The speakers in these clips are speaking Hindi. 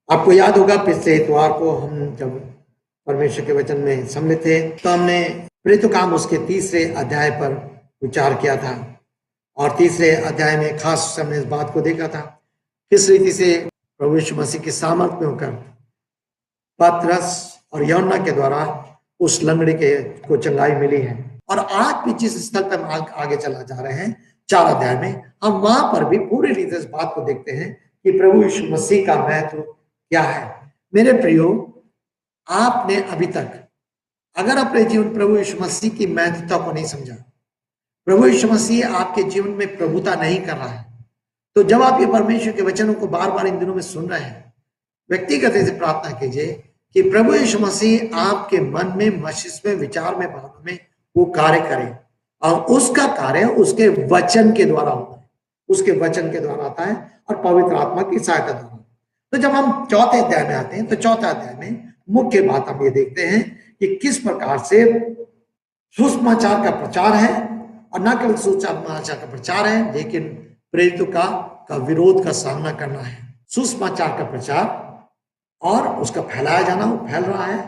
आपको याद होगा पिछले इतवार को हम जब परमेश्वर के वचन में सम्मिलित थे तो हमने प्रेरितों काम उसके तीसरे अध्याय पर विचार किया था। और तीसरे अध्याय में खास हमने इस बात को देखा था किस रीति से प्रभु यीशु मसीह के सामर्थ्य में होकर पतरस और यूहन्ना के द्वारा उस लंगड़े को चंगाई मिली है। और आज भी जिस स्थल पर हम आगे चला जा रहे हैं 4 अध्याय में, हम वहां पर भी पूरी रीति से इस बात को देखते हैं कि प्रभु यीशु मसीह का महत्व क्या है। मेरे प्रियो, आपने अभी तक अगर अपने जीवन प्रभु यीशु मसीह की महत्वता को नहीं समझा, प्रभु यीशु मसीह आपके जीवन में प्रभुता नहीं कर रहा है, तो जब आप ये परमेश्वर के वचनों को बार बार इन दिनों में सुन रहे हैं, व्यक्तिगत से प्रार्थना कीजिए कि प्रभु यीशु मसीह आपके मन में, मस्तिष्क में, विचार में, भावना में वो कार्य करे। और उसका कार्य उसके वचन के द्वारा होता है, उसके वचन के द्वारा आता है और पवित्र आत्मा की सहायता द्वारा। तो जब हम चौथे अध्याय में आते हैं तो चौथे अध्याय में मुख्य बात हम ये देखते हैं कि किस प्रकार से सुसमाचार का प्रचार है, और न केवल सुसमाचार का प्रचार है लेकिन प्रेरितों का विरोध का सामना करना है। सुसमाचार का प्रचार और उसका फैलाया जाना, वो फैल रहा है,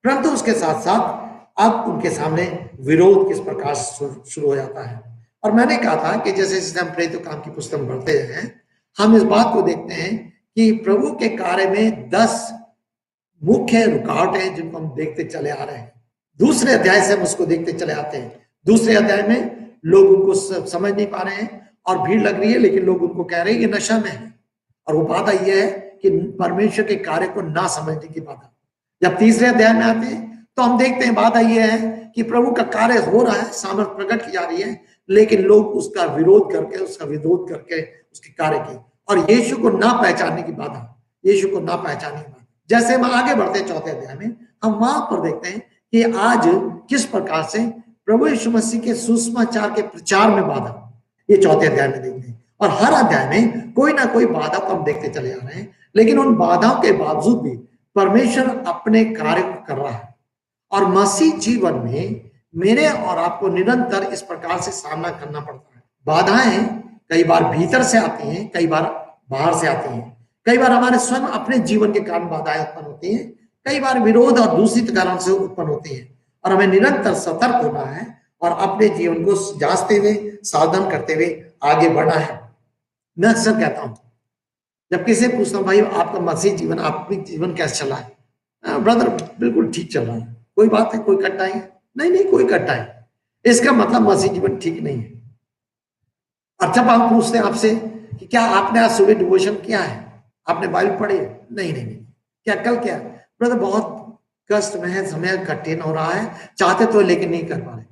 परंतु उसके साथ साथ अब उनके सामने विरोध किस प्रकार शुरू हो जाता है। और मैंने कहा था कि जैसे जैसे हम प्रेरितों काम की पुस्तक पढ़ते हैं, हम इस बात को देखते हैं कि प्रभु के कार्य में 10 मुख्य रुकावटें हैं जिनको हम देखते चले आ रहे हैं। दूसरे अध्याय से हम उसको देखते चले आते हैं। दूसरे अध्याय में लोग उनको समझ नहीं पा रहे हैं और भीड़ लग रही है, लेकिन लोग उनको कह रहे हैं कि नशा में है। और वो बात यह है कि परमेश्वर के कार्य को ना समझने की बात। जब तीसरे अध्याय में आते हैं तो हम देखते हैं बात यह है कि प्रभु का कार्य हो रहा है, सामर्थ प्रकट की जा रही है, लेकिन लोग उसका विरोध करके, उसका विरोध करके उसके कार्य की, और यीशु को ना पहचानने की बात, यीशु को ना पहचानने की बात। जैसे हम आगे बढ़ते हैं चौथे अध्याय में, हम वहां पर देखते हैं कि आज किस प्रकार से प्रभु यीशु मसीह के सुसमाचार के प्रचार में बाधा, ये चौथे अध्याय में देखते हैं। और हर अध्याय में कोई ना कोई बाधा को हम देखते चले आ रहे हैं, लेकिन उन बाधाओं के बावजूद भी परमेश्वर अपने कार्य को कर रहा है। और मसीह जीवन में मेरे और आपको निरंतर इस प्रकार से सामना करना पड़ता है। बाधाएं कई बार भीतर से आती हैं, कई बार बाहर से आती हैं, कई बार हमारे स्वयं अपने जीवन के कारण बाधाएं उत्पन्न होती हैं, कई बार विरोध और दूषित कारण से उत्पन्न होती हैं। और हमें निरंतर सतर्क होना है और अपने जीवन को जांचते हुए, सावधान करते हुए आगे बढ़ना है। मैं अक्सर कहता हूं, जब किसी से पूछता हूं भाई आपका मसीह जीवन, आपका जीवन कैसे चला है, ब्रदर बिल्कुल ठीक चल रहा है, कोई बात है, कोई कठिनाई है? नहीं, कोई कठिनाई, इसका मतलब मसीह जीवन ठीक नहीं है। और जब हम पूछते हैं आपसे कि क्या आपने आज सुबह डिवोशन किया है, आपने बाइबल पढ़ी है? नहीं। क्या कल क्या? ब्रदर बहुत कष्ट में है, समय कठिन हो रहा है, चाहते तो लेकिन नहीं कर पा रहे।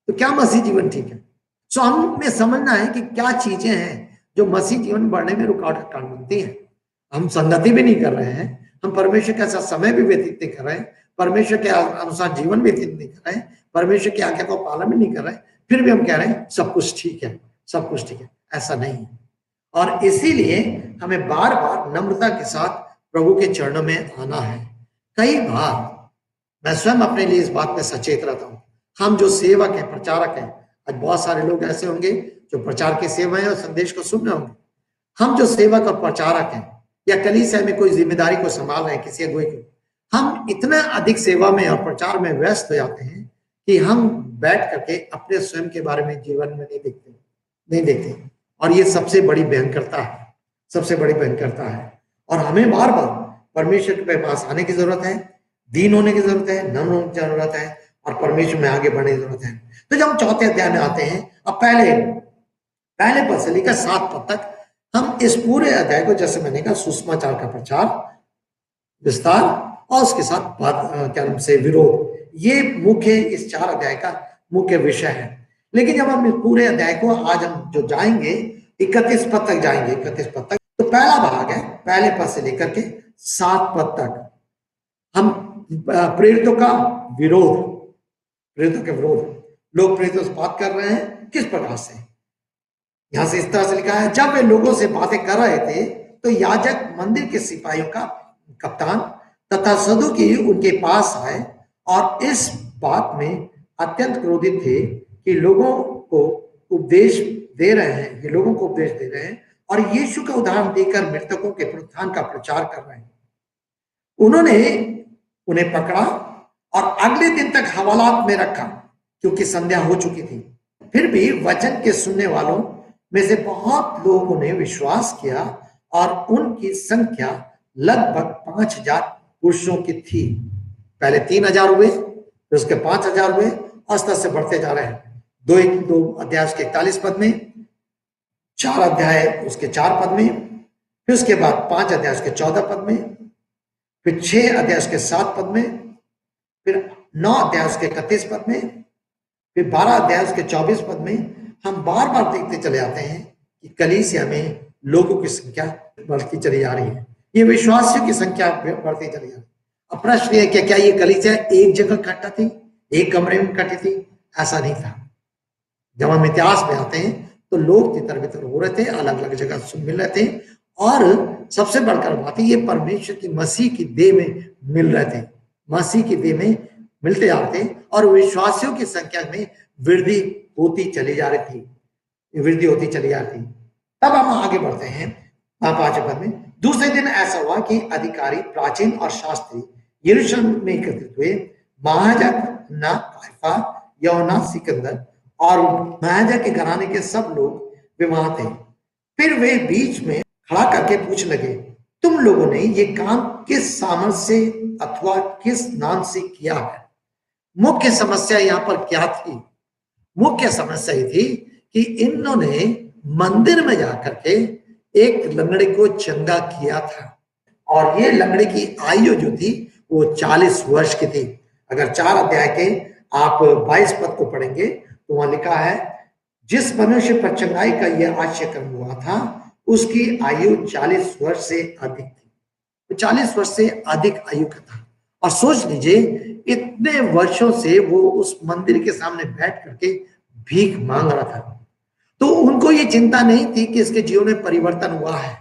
तो क्या मसीह जीवन ठीक है? सो हमें समझना है कि क्या चीजें हैं जो मसीह जीवन बढ़ने में रुकावट का कारण बनती है। हम संगति भी नहीं कर रहे हैं, हम परमेश्वर के साथ समय भी व्यतीत नहीं कर रहे हैं, परमेश्वर के अनुसार जीवन व्यतीत नहीं कर रहे हैं, परमेश्वर की आज्ञा का पालन भी नहीं कर रहे हैं, फिर भी हम कह रहे हैं सब कुछ ठीक है, सब कुछ ठीक है। ऐसा नहीं है। और इसीलिए हमें बार बार नम्रता के साथ प्रभु के चरणों में आना है। कई बार मैं स्वयं अपने लिए इस बात में सचेत रहता हूं, हम जो सेवक हैं, प्रचारक हैं, आज बहुत सारे लोग ऐसे होंगे जो प्रचार के सेवा है और संदेश को सुन रहे होंगे। हम जो सेवक और प्रचारक हैं या कलीसिया में कोई जिम्मेदारी को संभाल रहे हैं, किसी अगुवाई को, हम इतना अधिक सेवा में और प्रचार में व्यस्त हो जाते हैं कि हम बैठ करके अपने स्वयं के बारे में जीवन में नहीं देखते। और ये सबसे बड़ी भयंकरता है, सबसे बड़ी भयंकरता है। और हमें बार बार परमेश्वर के पास आने की जरूरत है, दीन होने की जरूरत है, नम्र होने की जरूरत है, और परमेश्वर में आगे बढ़ने की जरूरत है। तो जब हम चौथे अध्याय में आते हैं, अब पहले पद से लेकर 7 पद तक हम इस पूरे अध्याय को, जैसे मैंने कहा, सुसमाचार का प्रचार, विस्तार और उसके साथ क्या नाम से विरोध, ये मुख्य इस 4 अध्याय का मुख्य विषय है। लेकिन जब हम इस पूरे अध्याय को आज हम जो जाएंगे 31 पद तक जाएंगे, 31 पद तक, तो पहला भाग है पहले पद से लेकर के 7 पद तक हम प्रेरितों का विरोध, प्रेरितों के विरोध, लोग प्रेरितों से बात कर रहे हैं किस प्रकार से। यहां से इस तरह से लिखा है, जब वे लोगों से बातें कर रहे थे तो याजक, मंदिर के सिपाहियों का कप्तान तथा सदूकी उनके पास आए और इस बात में अत्यंत क्रोधित थे कि लोगों को उपदेश दे रहे हैं, ये लोगों को उपदेश दे रहे हैं और यीशु का उदाहरण देकर मृतकों के पुनरुत्थान का प्रचार कर रहे हैं। उन्होंने उन्हें पकड़ा और अगले दिन तक हवालात में रखा क्योंकि संध्या हो चुकी थी। फिर भी वचन के सुनने वालों में से बहुत लोगों ने विश्वास किया और उनकी संख्या लगभग 5,000 पुरुषों की थी। पहले 3,000 हुए, फिर उसके 5,000 हुए, अस्तर से बढ़ते जा रहे हैं। 2 अध्याय उसके 41 पद में, 4 अध्याय उसके 4 पद में, फिर उसके बाद 5 अध्याय उसके 14 पद में, फिर 6 अध्याय उसके 7 पद में, फिर 9 अध्याय उसके 31 पद में, फिर 12 अध्याय उसके 24 पद में। हम बार बार देखते चले आते हैं कि कलीसिया में लोगों की संख्या बढ़ती चली जा रही है, ये विश्वासियों की संख्या बढ़ती चली जा रही है। अब प्रश्न है कि क्या ये कलीसिया एक जगह इकट्ठा थी, एक कमरे में इकट्ठी थी? ऐसा नहीं था। जब हम इतिहास में आते हैं तो लोग तितर बितर हो रहे थे, अलग अलग जगह मिल रहे थे, और सबसे बढ़कर बात है ये परमेश्वर की मसीह की देह में मिल रहे थे, मसीह की देह में मिलते जाते और विश्वासियों की संख्या में वृद्धि होती चली जा रही थी, वृद्धि होती चली जा रही थी। तब हम आगे बढ़ते हैं 5 पद में। दूसरे दिन ऐसा हुआ कि अधिकारी, प्राचीन और शास्त्री यरूशलेम में एकत्रित हुए। महायाजक ना काइफा, यूहन्ना, सिकंदर और महायाजक के घराने के सब लोग वे वहां थे। फिर वे बीच में खड़ा करके पूछ लगे, तुम लोगों ने ये काम किस सामर्थ से अथवा किस नाम से किया है? मुख्य समस्या यहाँ पर क्या थी? मुख्य समस्या ये थी कि इन्होंने मंदिर में जाकर के एक लंगड़े को चंगा किया था, और ये लंगड़े की आयु जो थी वो 40 वर्ष की थी। अगर 4 अध्याय के आप 22 पद को पढ़ेंगे तो वहां लिखा है, जिस मनुष्य पर चंगाई का यह आश्चर्य कर्म हुआ था उसकी आयु 40 वर्ष से अधिक थी। तो 40 वर्ष से अधिक आयु का था, और सोच लीजिए इतने वर्षों से वो उस मंदिर के सामने बैठ करके भीख मांग रहा था। तो उनको ये चिंता नहीं थी कि इसके जीवन में परिवर्तन हुआ है,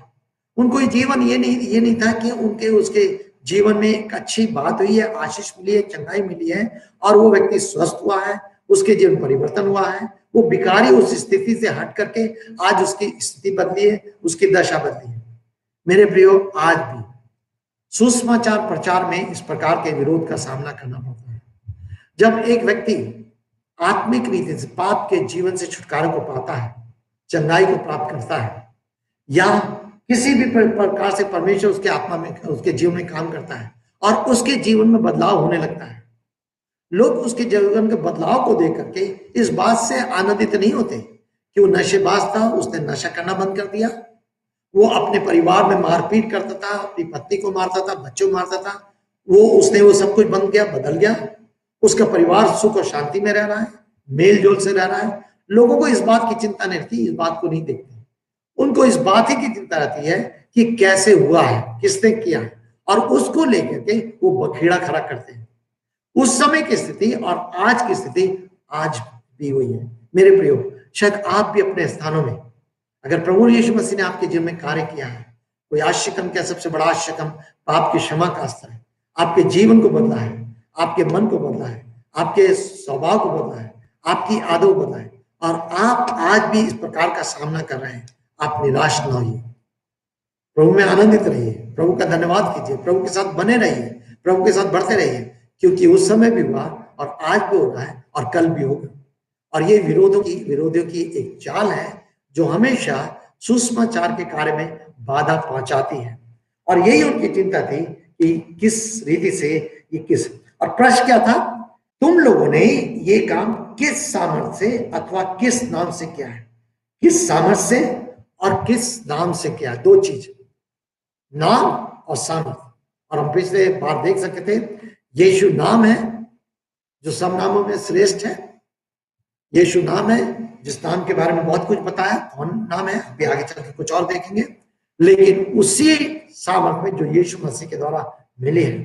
उनको ये नहीं था कि उनके उसके जीवन में एक अच्छी बात हुई है, आशीष मिली है, चंगाई मिली है और वो व्यक्ति स्वस्थ हुआ है, उसके जीवन परिवर्तन हुआ है, वो भिखारी उस स्थिति से हट करके आज उसकी स्थिति बदली है, उसकी दशा बदली है। मेरे प्रियो, आज भी सुसमाचार प्रचार में इस प्रकार के विरोध का सामना करना पड़ता है। जब एक व्यक्ति आत्मिक रीति से पाप के जीवन से छुटकारा को पाता है, चंगाई को प्राप्त करता है, या किसी भी प्रकार से परमेश्वर उसके आत्मा में, उसके जीवन में काम करता है और उसके जीवन में बदलाव होने लगता है, लोग उसके जीवन के बदलाव को देख करके इस बात से आनंदित नहीं होते कि वो नशेबाज था, उसने नशा करना बंद कर दिया, वो अपने परिवार में मारपीट करता था, अपनी पत्नी को मारता था, बच्चों को मारता था, उसने वो सब कुछ बंद किया, बदल गया, उसका परिवार सुख और शांति में रह रहा है, मेल जोल से रह रहा है। लोगों को इस बात की चिंता नहीं रहती, इस बात को नहीं देखते, उनको इस बात ही की चिंता रहती है कि कैसे हुआ है, किसने किया है, और उसको लेकर के वो बखेड़ा खड़ा करते हैं। उस समय की स्थिति और आज की स्थिति आज भी हुई है। मेरे प्रियो, शायद आप भी अपने स्थानों में, अगर प्रभु यीशु मसीह ने आपके जीवन में कार्य किया है, कोई आश्चर्य क्या, सबसे बड़ा आश्चर्य पाप की क्षमा का स्तर है, आपके जीवन को बदला है, आपके मन को बदला है, आपके स्वभाव को बदला है, आपकी आदत बदला है, और आप आज भी इस प्रकार का सामना कर रहे हैं, आप निराश न होइए, प्रभु में आनंदित रहिए, प्रभु का धन्यवाद कीजिए, प्रभु के साथ बने रहिए, प्रभु के साथ बढ़ते रहिए, क्योंकि उस समय भी हुआ और आज भी हो रहा है और कल भी होगा। और ये विरोधियों की एक चाल है जो हमेशा सुसमाचार के कार्य में बाधा पहुंचाती है, और यही उनकी चिंता थी कि किस रीति से ये किस, और प्रश्न क्या था, तुम लोगों ने ये काम किस सामर्थ्य से अथवा किस नाम से किया है? किस सामर्थ्य से और किस नाम से किया? दो चीज, नाम और सामर्थ्य। और हम पिछले बार देख सकते थे, यीशु नाम है जो सब नामों में श्रेष्ठ है, यीशु नाम है जिस नाम के बारे में बहुत कुछ बताया, कौन नाम है अभी आगे चल के कुछ और देखेंगे, लेकिन उसी सामर्थ में जो यीशु मसीह के द्वारा मिली है।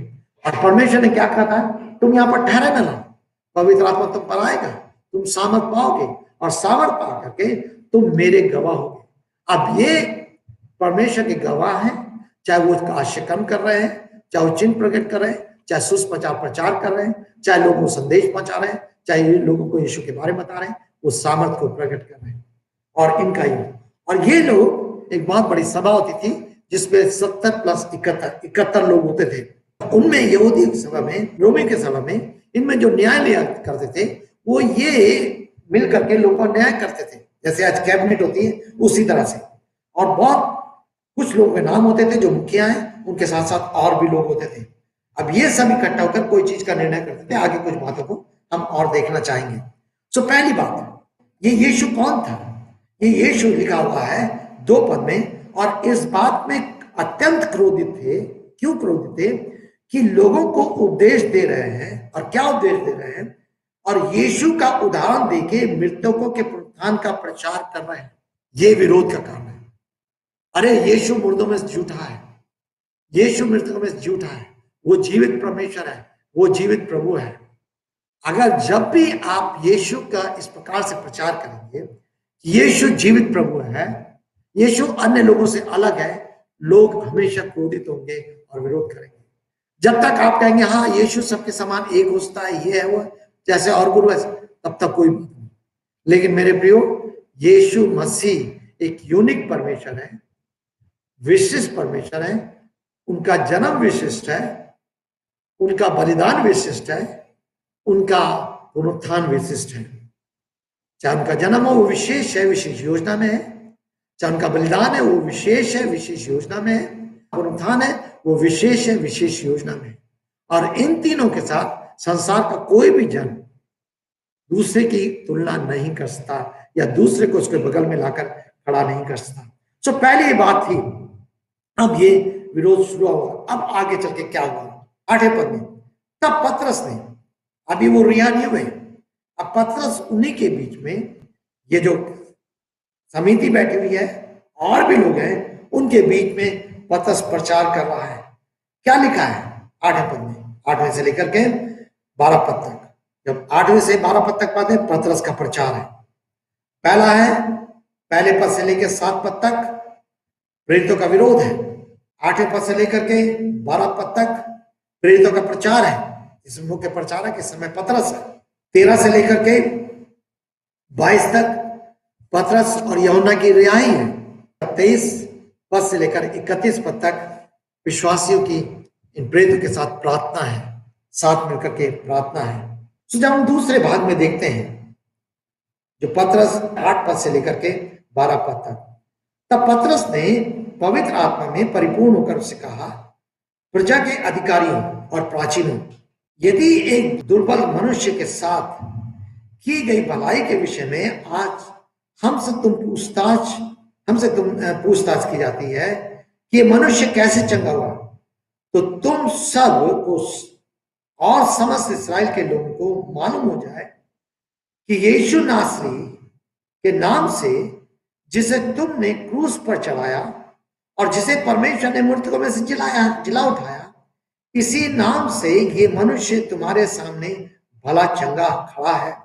और परमेश्वर ने क्या कहा था, तुम यहाँ पर ठहरे न, पवित्र आत्मा तुम पर आएगा, तुम सामर्थ पाओगे और सामर्थ पा करके तुम मेरे गवाह होगे। अब ये परमेश्वर के गवाह हैं, चाहे वो आश्चर्य कर्म कर रहे हैं, चाहे वो चिन्ह प्रकट कर रहे हैं, चाहे सुसमाचार प्रचार कर रहे हैं, चाहे लोगों को संदेश पहुंचा रहे हैं, चाहे लोगों को यीशु के बारे में बता रहे हैं, वो सामर्थ को प्रकट कर रहे हैं। और इनका ही, और ये लोग, एक बहुत बड़ी सभा होती थी जिसमें 70 प्लस 71 लोग होते थे, उनमें यहूदी सभा में, रोमी के सभा में, इनमें जो न्याय करते थे वो ये मिल करके लोगों का न्याय करते थे, जैसे आज कैबिनेट होती है उसी तरह से। और बहुत कुछ लोगों के नाम होते थे जो मुखिया हैं, उनके साथ साथ और भी लोग होते थे। अब ये सब इकट्ठा होकर कोई चीज का निर्णय करते थे। आगे कुछ बातों को हम और देखना चाहेंगे। सो पहली बात, ये यीशु कौन था? ये यीशु लिखा हुआ है 2 पद में, और इस बात में अत्यंत क्रोधित थे। क्यों क्रोधित थे? कि लोगों को उपदेश दे रहे हैं। और क्या उपदेश दे रहे हैं? और यीशु का उदाहरण देके मृतकों के पुनरुत्थान का प्रचार कर रहे हैं। ये विरोध का कारण है। अरे यीशु मुर्दों में से उठा है, यीशु मृतकों में से उठा है, वो जीवित परमेश्वर है, वो जीवित प्रभु है। अगर जब भी आप यीशु का इस प्रकार से प्रचार करेंगे, यीशु जीवित प्रभु है, यीशु अन्य लोगों से अलग है, लोग हमेशा क्रोधित होंगे और विरोध करेंगे। जब तक आप कहेंगे हाँ यीशु सबके समान एक होता है, ये है वो, जैसे और गुरु है, तब तक कोई बात नहीं। लेकिन मेरे प्रियो, यीशु मसीह एक यूनिक परमेश्वर है, विशिष्ट परमेश्वर है। उनका जन्म विशिष्ट है, उनका बलिदान विशिष्ट है, उनका पुनरुत्थान विशिष्ट है। चाहे उनका जन्म हो वो विशेष है, विशेष योजना में है। चाहे उनका बलिदान है वो विशेष है, विशेष योजना में है। पुनरुत्थान है वो विशेष है, विशेष योजना में है। और इन तीनों के साथ संसार का कोई भी जन दूसरे की तुलना नहीं कर सकता, या दूसरे को उसके बगल में लाकर खड़ा नहीं कर सकता। सो पहली ये बात थी। अब ये विरोध शुरू हुआ। अब आगे चल के क्या हुआ? 8वें पद में, तब पतरस ने, अभी वो रिहा नहीं हुए, अब पतरस उन्हीं के बीच में, ये जो समिति बैठी हुई है और भी लोग हैं, उनके बीच में पतरस प्रचार कर रहा है। क्या लिखा है 8वें पद में? 8वें से लेकर के 12 पद तक। जब 8वें से 12 पद तक पद है, पतरस का प्रचार है। पहला है, पहले पद से लेकर 7 पद तक प्रेरितों का विरोध है। 8वें पद से लेकर के 12 पद तक प्रेरितों का प्रचार है। इस मुख्य प्रचारक इस समय पतरस है। 13 से लेकर के 22 तक पतरस और यूहन्ना की रिहाई है। 23 पद से लेकर 31 पद तक विश्वासियों की इन प्रेरितों के साथ प्रार्थना है, साथ मिलकर के प्रार्थना है। तो जब हम दूसरे भाग में देखते हैं, जो पतरस 8 पद से लेकर के 12 पद तक, तब पतरस ने पवित्र आत्मा में परिपूर्ण होकर उससे कहा, प्रजा के अधिकारियों और प्राचीनों, यदि एक दुर्बल मनुष्य के साथ की गई भलाई के विषय में आज हमसे पूछताछ की जाती है कि ये मनुष्य कैसे चंगा हुआ, तो तुम सब को और समस्त इस्राएल के लोगों को मालूम हो जाए कि यीशु नासरी के नाम से, जिसे तुमने क्रूस पर चढ़ाया और जिसे परमेश्वर ने मृतकों में से जिला उठाया, इसी नाम से ये मनुष्य तुम्हारे सामने भला चंगा खड़ा है।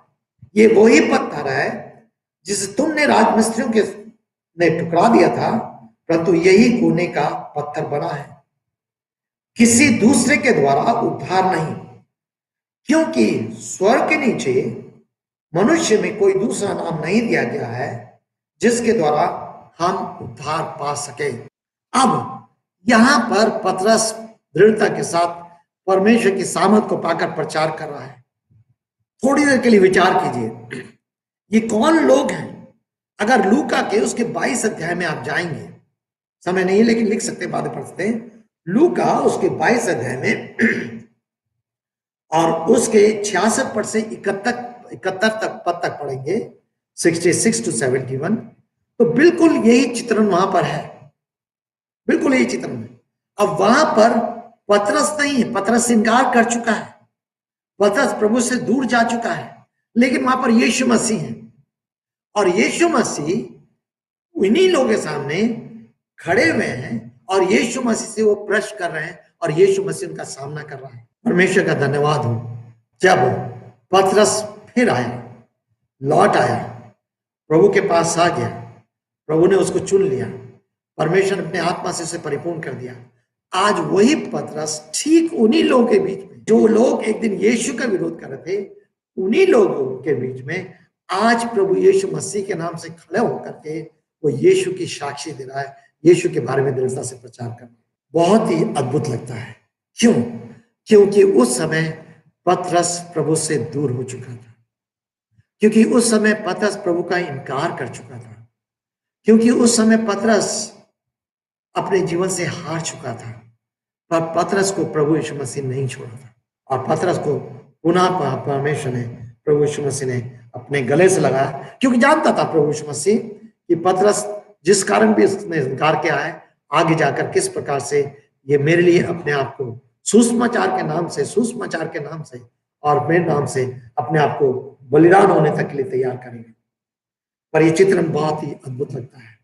ये वही पत्थर है जिसे तुमने राजमिस्त्रियों के ने टुकड़ा दिया था, परंतु यही कोने का पत्थर बना है, किसी दूसरे के द्वारा उद्धार नहीं, क्योंकि स्वर्ग के नीचे मनुष्य में कोई दूसरा नाम नहीं दिया गया है जिसके द्वारा हम उद्धार पा सके। अब यहां पर पतरस दृढ़ता के साथ परमेश्वर की सामर्थ को पाकर प्रचार कर रहा है। थोड़ी देर के लिए विचार कीजिए, ये कौन लोग हैं? अगर लूका के उसके 22 अध्याय में आप जाएंगे, समय नहीं है लेकिन लिख सकते, बाद में पढ़ सकते हैं। लूका उसके 22 अध्याय में और उसके 66 पद से 71 तक पद तक पढ़ेंगे, 66 to 71, तो बिल्कुल यही चित्रण वहां पर है, बिल्कुल यही चित्रण है। अब वहां पर पतरस नहीं है, पतरस इनकार कर चुका है, पतरस प्रभु से दूर जा चुका है, लेकिन वहां पर यीशु मसीह है। और यीशु मसीह उन्हीं लोगों के सामने खड़े हुए हैं और यीशु मसीह से वो प्रश्न कर रहे हैं और यीशु मसीह उनका सामना कर रहा है। परमेश्वर का धन्यवाद हो, जब पतरस फिर आया, लौट आया, प्रभु के पास आ गया, प्रभु ने उसको चुन लिया, परमेश्वर ने अपने आत्मा से उसे परिपूर्ण कर दिया। आज वही पतरस ठीक उन्हीं लोगों के बीच में, जो लोग एक दिन यीशु का विरोध कर रहे थे, उन्हीं लोगों के बीच में आज प्रभु यीशु मसीह के नाम से खड़े होकर के वो यीशु की साक्षी दे रहा है, यीशु के बारे में दृढ़ता से प्रचार कर रहा है। बहुत ही अद्भुत लगता है क्यों? क्योंकि उस समय पतरस प्रभु से दूर हो चुका था, क्योंकि उस समय पतरस प्रभु का इनकार कर चुका था, क्योंकि उस समय पतरस अपने जीवन से हार चुका था। पर पतरस को प्रभु यीशु मसीह नहीं छोड़ा था, और पतरस को पुनः परमेश्वर ने, प्रभु यीशु मसीह ने अपने गले से लगाया, क्योंकि जानता था प्रभु यीशु मसीह कि पतरस जिस कारण भी उसने इनकार किया है, आगे जाकर किस प्रकार से ये मेरे लिए अपने आप को सुसमाचार के नाम से और मेरे नाम से अपने आप को बलिदान होने तक के लिए तैयार करेंगे। पर ये चित्रण बहुत ही अद्भुत लगता है।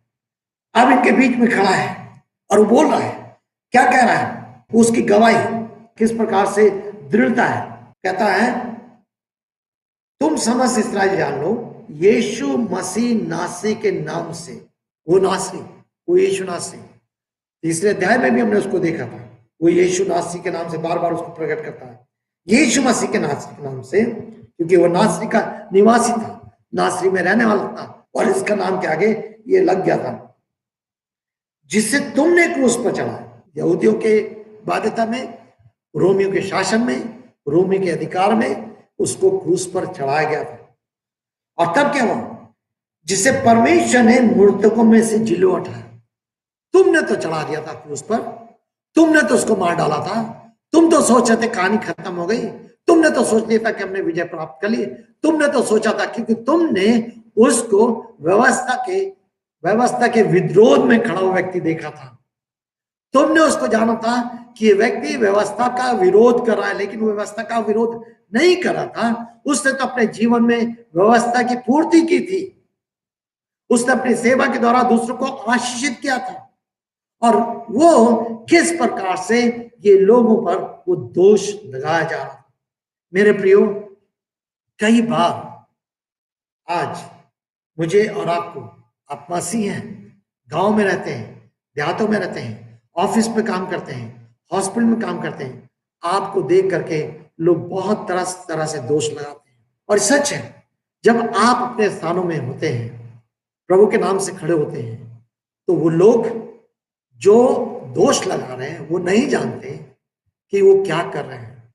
अब इनके बीच में खड़ा है और वो बोल रहा है, क्या कह रहा है? उसकी गवाही किस प्रकार से दृढ़ता है। कहता है, तुम समस्त इस्राएल जान लो, यीशु मसीह नासरी के नाम से, वो नासरी, वो यीशु नासरी, तीसरे अध्याय में भी हमने उसको देखा था, वो यीशु नासरी के नाम से बार बार उसको प्रकट करता है, यीशु मसीह के नासरी के नाम से, क्योंकि वो नासरी का निवासी था, नासरी में रहने वाला था, और इसका नाम के आगे ये लग गया था, जिससे तुमने क्रूस पर चढ़ा। यहूदियों के बाध्यता में, रोमियों के शासन में, रोमी के अधिकार में उसको क्रूस पर चढ़ाया गया था। और तब क्या हुआ? जिसे परमेश्वर ने मृतकों में से जिलो उठाया। तुमने तो चढ़ा दिया था क्रूस पर, तुमने तो उसको मार डाला था, तुम तो सोच रहे थे कहानी खत्म हो गई, तुमने तो सोच लिया था कि हमने विजय प्राप्त कर ली, तुमने तो सोचा था, क्योंकि तुमने उसको व्यवस्था के विरोध में खड़ा हुआ व्यक्ति देखा था। तुमने उसको जाना था कि ये व्यक्ति व्यवस्था का विरोध कर रहा है, लेकिन वो व्यवस्था का विरोध नहीं कर रहा था। उसने तो अपने जीवन में व्यवस्था की पूर्ति की थी, उसने अपनी सेवा के द्वारा दूसरों को आशीषित किया था, और वो किस प्रकार से ये लोगों पर वो दोष लगाया जा रहा था। मेरे प्रियो, कई बार आज मुझे और आपको, आप मसीह हैं, गांव में रहते हैं, देहातों में रहते हैं, ऑफिस में काम करते हैं, हॉस्पिटल में काम करते हैं, आपको देख करके लोग बहुत तरह से दोष लगाते हैं। और सच है, जब आप अपने स्थानों में होते हैं, प्रभु के नाम से खड़े होते हैं, तो वो लोग जो दोष लगा रहे हैं वो नहीं जानते कि वो क्या कर रहे हैं।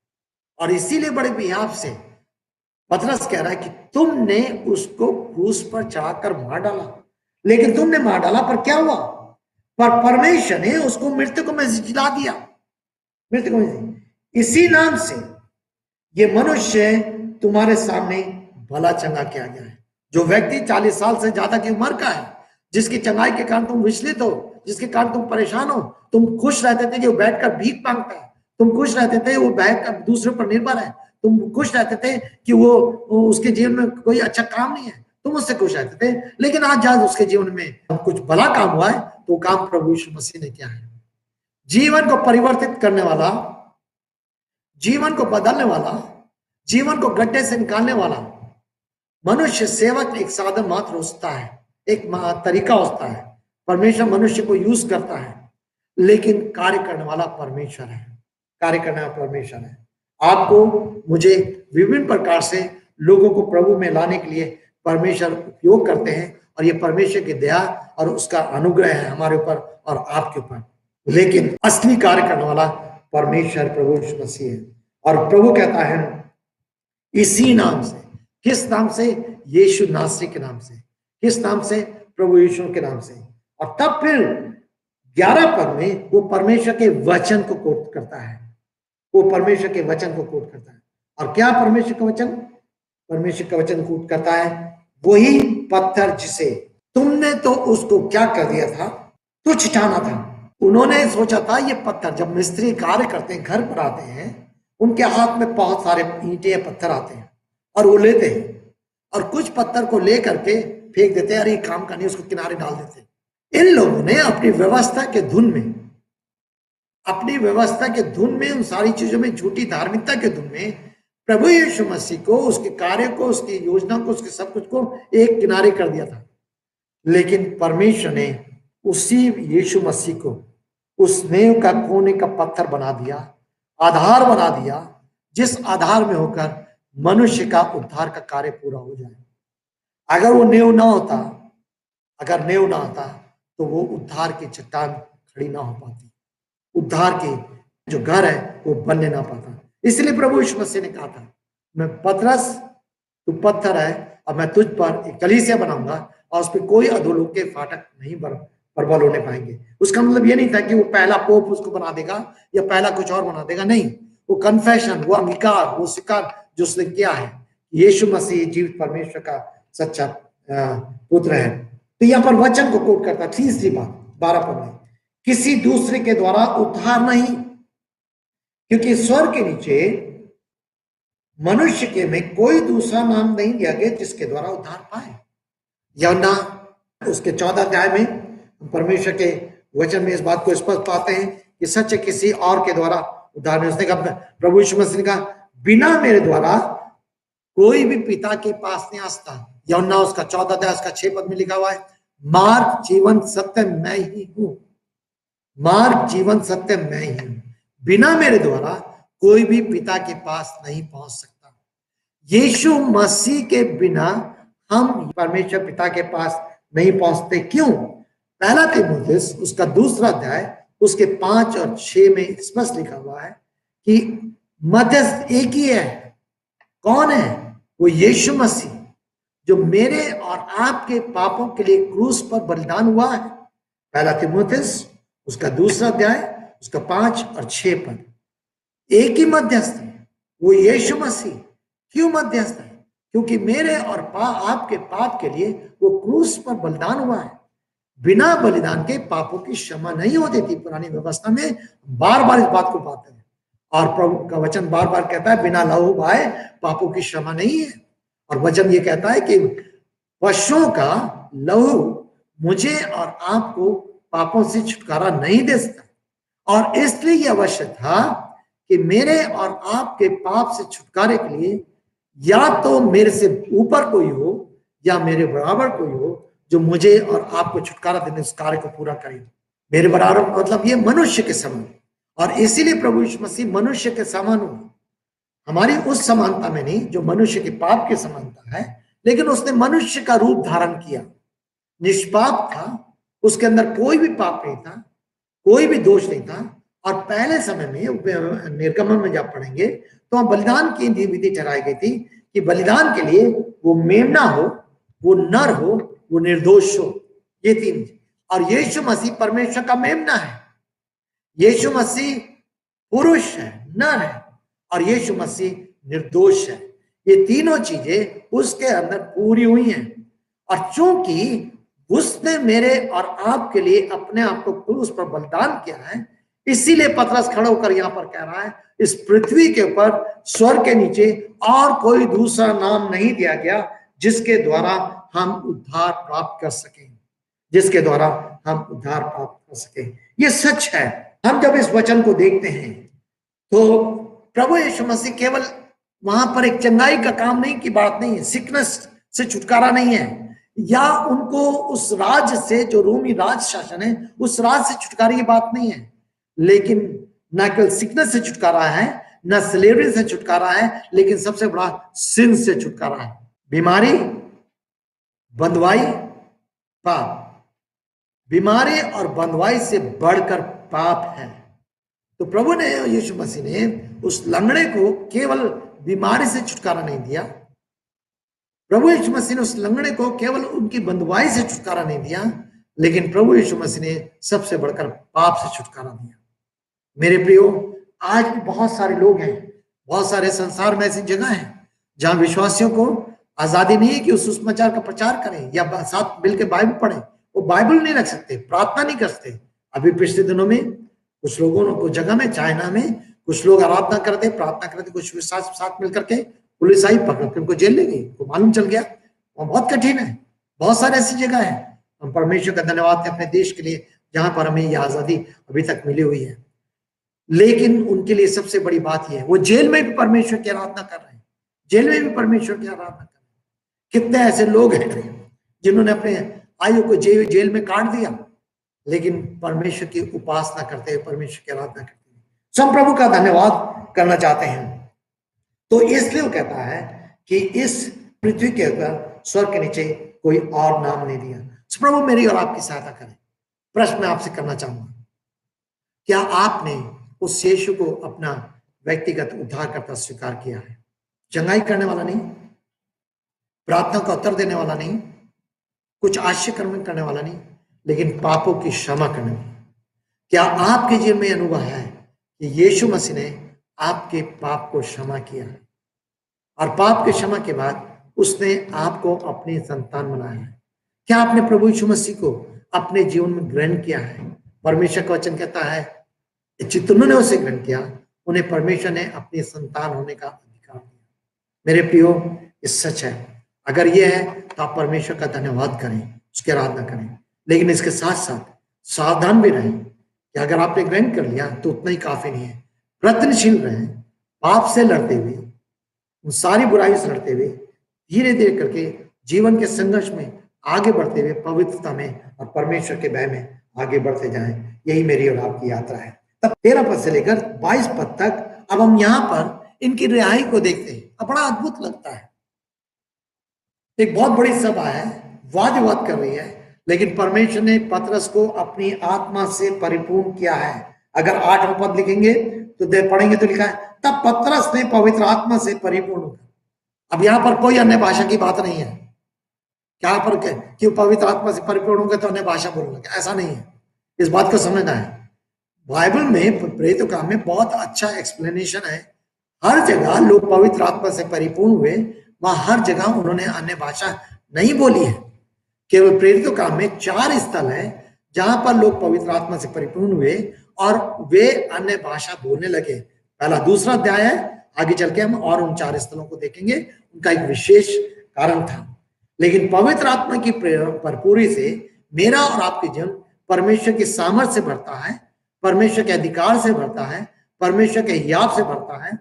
और इसीलिए बड़े बिहाफ से पतरस कह रहा है कि तुमने उसको क्रूस पर चढ़ाकर मार डाला, लेकिन तुमने मार डाला, पर क्या हुआ? पर परमेश्वर ने उसको मृतकों में से जिला दिया, मृतकों में से। इसी नाम से ये मनुष्य तुम्हारे सामने भला चंगा किया गया है। जो व्यक्ति 40 साल से ज्यादा की उम्र का है, जिसकी चंगाई के कारण तुम विचलित हो, जिसके कारण तुम परेशान हो, तुम खुश रहते थे कि वो बैठकर भीख मांगता है, तुम खुश रहते थे वो बैठकर दूसरे पर निर्भर है, तुम खुश रहते थे कि वो उसके जीवन में कोई अच्छा काम नहीं है, तुम उससे खुश रहते थे। लेकिन आज जब उसके जीवन में कुछ भला काम हुआ है, तो काम प्रभु यीशु मसीह ने किया है। जीवन को परिवर्तित करने वाला, जीवन को बदलने वाला, जीवन को गड्ढे से निकालने वाला मनुष्य सेवक एक साधन मात्र होता है, एक तरीका होता है। परमेश्वर मनुष्य को यूज करता है, लेकिन कार्य करने वाला परमेश्वर है, कार्य करने वाला परमेश्वर है। आपको मुझे विभिन्न प्रकार से लोगों को प्रभु में लाने के लिए परमेश्वर उपयोग करते हैं, और ये परमेश्वर की दया और उसका अनुग्रह है हमारे ऊपर और आपके ऊपर। लेकिन असली कार्य करने वाला परमेश्वर प्रभु यीशु मसीह है। और प्रभु कहता है, इसी नाम से, किस नाम से? यीशु नासरी के नाम से। किस नाम से? प्रभु यीशु के नाम से। और तब फिर 11 पद में वो परमेश्वर के वचन को कोट करता है, वो परमेश्वर के वचन को कोट करता है। और क्या परमेश्वर का वचन? परमेश्वर का वचन कोट करता है, वही पत्थर जिसे तुमने तो उसको क्या कर दिया था? तुच्छ ठाना था। उन्होंने सोचा था ये पत्थर, जब मिस्त्री कार्य करते हैं, घर पर आते हैं, उनके हाथ में बहुत सारे ईंटें पत्थर आते हैं और वो लेते हैं, और कुछ पत्थर को लेकर के फेंक देते हैं, अरे काम का नहीं, उसको किनारे डाल देते हैं। इन लोगों ने अपनी व्यवस्था के धुन में, अपनी व्यवस्था के धुन में, उन सारी चीजों में, झूठी धार्मिकता के धुन में प्रभु यीशु मसीह को, उसके कार्य को, उसकी योजना को, उसके सब कुछ को एक किनारे कर दिया था। लेकिन परमेश्वर ने उसी यीशु मसीह को उस नींव का कोने का पत्थर बना दिया, आधार बना दिया, जिस आधार में होकर मनुष्य का उद्धार का कार्य पूरा हो जाए। अगर वो नींव ना होता, अगर नींव ना होता, तो वो उद्धार की चट्टान खड़ी ना हो पाती, उद्धार की जो घर है वो बनने ना पाता। इसलिए प्रभु यीशु मसीह ने कहा था, मैं पतरस, तू पत्थर है, और मैं तुझ पर एक कलीसिया बनाऊंगा और उस पर कोई अधोलोक के फाटक नहीं प्रबल होने पाएंगे। उसका मतलब ये नहीं था कि वो पहला पोप उसको बना देगा या पहला कुछ और बना देगा, नहीं। वो कन्फेशन, वो अंगीकार, वो स्वीकार जो उसने किया है, यीशु मसीह जीवित परमेश्वर का सच्चा पुत्र है। तो यहाँ पर वचन को कोट करता, तीसरी बात 12 पद में, किसी दूसरे के द्वारा उद्धार नहीं, क्योंकि स्वर्ग के नीचे मनुष्य के में कोई दूसरा नाम नहीं दिया गया जिसके द्वारा उद्धार पाए। यूहन्ना उसके 14 अध्याय में परमेश्वर के वचन में इस बात को स्पष्ट पाते हैं कि सच किसी और के द्वारा उद्धार नहीं। उसने कहा, प्रभु यीशु मसीह ने कहा, बिना मेरे द्वारा कोई भी पिता के पास नहीं आ सकता। यूहन्ना उसका 14 अध्याय उसका 6 पद में लिखा हुआ है, मार्ग जीवन सत्य मैं ही हूं, मार्ग जीवन सत्य मैं ही हूं, बिना मेरे द्वारा कोई भी पिता के पास नहीं पहुंच सकता। यीशु मसीह के बिना हम परमेश्वर पिता के पास नहीं पहुंचते। क्यों? पहला तीमुथियुस उसका 2 अध्याय उसके 5 और 6 में स्पष्ट लिखा हुआ है कि मध्यस्थ एक ही है। कौन है वो? यीशु मसीह, जो मेरे और आपके पापों के लिए क्रूस पर बलिदान हुआ है। पहला तीमुथियुस उसका 2 अध्याय उसका 5 और 6 पद। एक ही मध्यस्थ है, वो यीशु मसीह। क्यों मध्यस्थ है? क्योंकि मेरे और आपके पाप के लिए वो क्रूस पर बलिदान हुआ है। बिना बलिदान के पापों की क्षमा नहीं होती थी। पुरानी व्यवस्था में बार बार इस बात को पाते हैं, और प्रभु का वचन बार बार कहता है, बिना लहू बहाए पापों की क्षमा नहीं है। और वचन ये कहता है कि पशुओं का लहू मुझे और आपको पापों से छुटकारा नहीं दे सकता, और इसलिए यह आवश्यक था कि मेरे और आपके पाप से छुटकारे के लिए या तो मेरे से ऊपर कोई हो या मेरे बराबर कोई हो जो मुझे और आपको छुटकारा देने उस कार्य को पूरा करे। मेरे बराबर मतलब ये मनुष्य के समान, और इसीलिए प्रभु यीशु मसीह मनुष्य के समान हुआ। हमारी उस समानता में नहीं जो मनुष्य के पाप की समानता है, लेकिन उसने मनुष्य का रूप धारण किया, निष्पाप था, उसके अंदर कोई भी पाप नहीं था, कोई भी दोष नहीं था। और पहले समय में निर्गमन में जब पढ़ेंगे तो वहां बलिदान की विधि ठहराई गई थी कि बलिदान के लिए वो मेमना हो, वो नर हो, वो निर्दोष हो, ये 3। और यीशु मसीह परमेश्वर का मेमना है, यीशु मसीह पुरुष है, नर है, और यीशु मसीह निर्दोष है। ये तीनों चीजें उसके अंदर पूरी हुई हैं। और चूंकि उसने मेरे और आपके लिए अपने आप को क्रूस पर बलिदान किया है, इसीलिए पतरस खड़ा होकर यहां पर कह रहा है, इस पृथ्वी के ऊपर स्वर्ग के नीचे और कोई दूसरा नाम नहीं दिया गया जिसके द्वारा हम उद्धार प्राप्त कर सकें, जिसके द्वारा हम उद्धार प्राप्त कर सकें। ये सच है। हम जब इस वचन को देखते हैं तो प्रभु यीशु मसीह केवल वहां पर एक चंगाई का काम नहीं की बात नहीं है, सिकनेस से छुटकारा नहीं है, या उनको उस राज्य से जो रोमी राज शासन है उस राज से छुटकारा की बात नहीं है, लेकिन न केवल सिकनेस से छुटकारा है, न स्लेवरी से छुटकारा है, लेकिन सबसे बड़ा सिन से छुटकारा है। बीमारी, बंधुआई, पाप। बीमारी और बंधुआई से बढ़कर पाप है। तो प्रभु ने, यीशु मसीह ने उस लंगड़े को केवल बीमारी से छुटकारा नहीं दिया, प्रभु यीशु मसीह ने उस लंगड़े को केवल उनकी बंधुआई से छुटकारा नहीं दिया, लेकिन प्रभु यीशु मसीह ने सबसे बढ़कर पाप से छुटकारा दिया। मेरे प्रियो, आज भी बहुत सारे लोग हैं, बहुत सारे संसार में ऐसी जगह है जहां विश्वासियों को आजादी नहीं है कि उस सुसमाचार का प्रचार करें या साथ मिलकर बाइबल पढ़ें। वो बाइबल नहीं रख सकते, प्रार्थना नहीं कर सकते। अभी पिछले दिनों में कुछ लोगों को जगह में, चाइना में कुछ लोग आराधना करते, प्रार्थना करते, कुछ विश्वास साथ मिलकर के पुलिस आई, पकड़ के उनको जेल ले गई, को मालूम चल गया। वो बहुत कठिन है। बहुत सारे ऐसी जगह है। हम परमेश्वर का धन्यवाद है अपने देश के लिए जहां पर हमें ये आजादी अभी तक मिली हुई है, लेकिन उनके लिए सबसे बड़ी बात यह है वो जेल में भी परमेश्वर की आराधना कर रहे हैं, जेल में भी परमेश्वर की आराधना कर रहे हैं। कितने ऐसे लोग हैं जिन्होंने अपने आयु को जेल में काट दिया, लेकिन परमेश्वर की उपासना करते हैं, परमेश्वर की आराधना करते हैं। सो हम प्रभु का धन्यवाद करना चाहते हैं। तो इसलिए वो कहता है कि इस पृथ्वी के ऊपर स्वर्ग के नीचे कोई और नाम नहीं दिया। सो प्रभु मेरी और आपकी सहायता करें। प्रश्न मैं आपसे करना चाहूंगा, क्या आपने उस यीशु को अपना व्यक्तिगत उद्धारकर्ता स्वीकार किया है। चंगाई करने वाला नहीं, प्रार्थना का उत्तर देने वाला नहीं, कुछ आश्चर्य कर्म करने वाला नहीं, लेकिन पापों की क्षमा करने वाला। क्या आपके जीवन में अनुभव है कि यीशु मसीह ने आपके पाप को क्षमा किया है और पाप के क्षमा के बाद उसने आपको अपनी संतान बनाया है? क्या आपने प्रभु यीशु मसीह को अपने जीवन में ग्रहण किया है? परमेश्वर का वचन कहता है जिन्होंने उसे ग्रहण किया उन्हें परमेश्वर ने अपनी संतान होने का अधिकार दिया। मेरे प्रियो, ये सच है। अगर ये है तो आप परमेश्वर का धन्यवाद करें, उसकी आराधना करें, लेकिन इसके साथ साथ सावधान भी रहें कि अगर आपने ग्रहण कर लिया तो उतना ही काफी नहीं है। प्रयत्नशील रहें, पाप से लड़ते हुए, उन सारी बुराई से लड़ते हुए, धीरे धीरे करके जीवन के संघर्ष में आगे बढ़ते हुए पवित्रता में और परमेश्वर के भय में आगे बढ़ते जाएं। यही मेरी और आपकी यात्रा है। तब 13 पद से लेकर 22 पद तक अब हम यहाँ पर इनकी रिहाई को देखते हैं। अब बड़ा अद्भुत लगता है। एक बहुत बड़ी सभा है, वाद विवाद कर रही है, लेकिन परमेश्वर ने पतरस को अपनी आत्मा से परिपूर्ण किया है। अगर 8वां पद लिखेंगे तो पढ़ेंगे तो लिखा है तब पतरस ने पवित्र आत्मा से परिपूर्ण होगा। अब यहाँ पर कोई अन्य भाषा की बात नहीं है। क्या पर कि पवित्र आत्मा से परिपूर्ण होंगे तो अन्य भाषा बोलूंगा, ऐसा नहीं है। इस बात को समझना है। बाइबल में प्रेरितों काम में बहुत अच्छा एक्सप्लेनेशन है। हर जगह लोग पवित्र आत्मा से परिपूर्ण हुए, वहां हर जगह उन्होंने अन्य भाषा नहीं बोली है। केवल प्रेरितों काम में 4 स्थल है जहां पर लोग पवित्र आत्मा से परिपूर्ण हुए और वे अन्य भाषा बोलने लगे। पहला दूसरा अध्याय है, आगे चल के हम और उन 4 स्थलों को देखेंगे। उनका एक विशेष कारण था। लेकिन पवित्र आत्मा की भरपूरी से मेरा और आपके जीवन परमेश्वर की सामर्थ्य से भरता है, परमेश्वर के अधिकार से भरता है, परमेश्वर के हियाव से भरता है,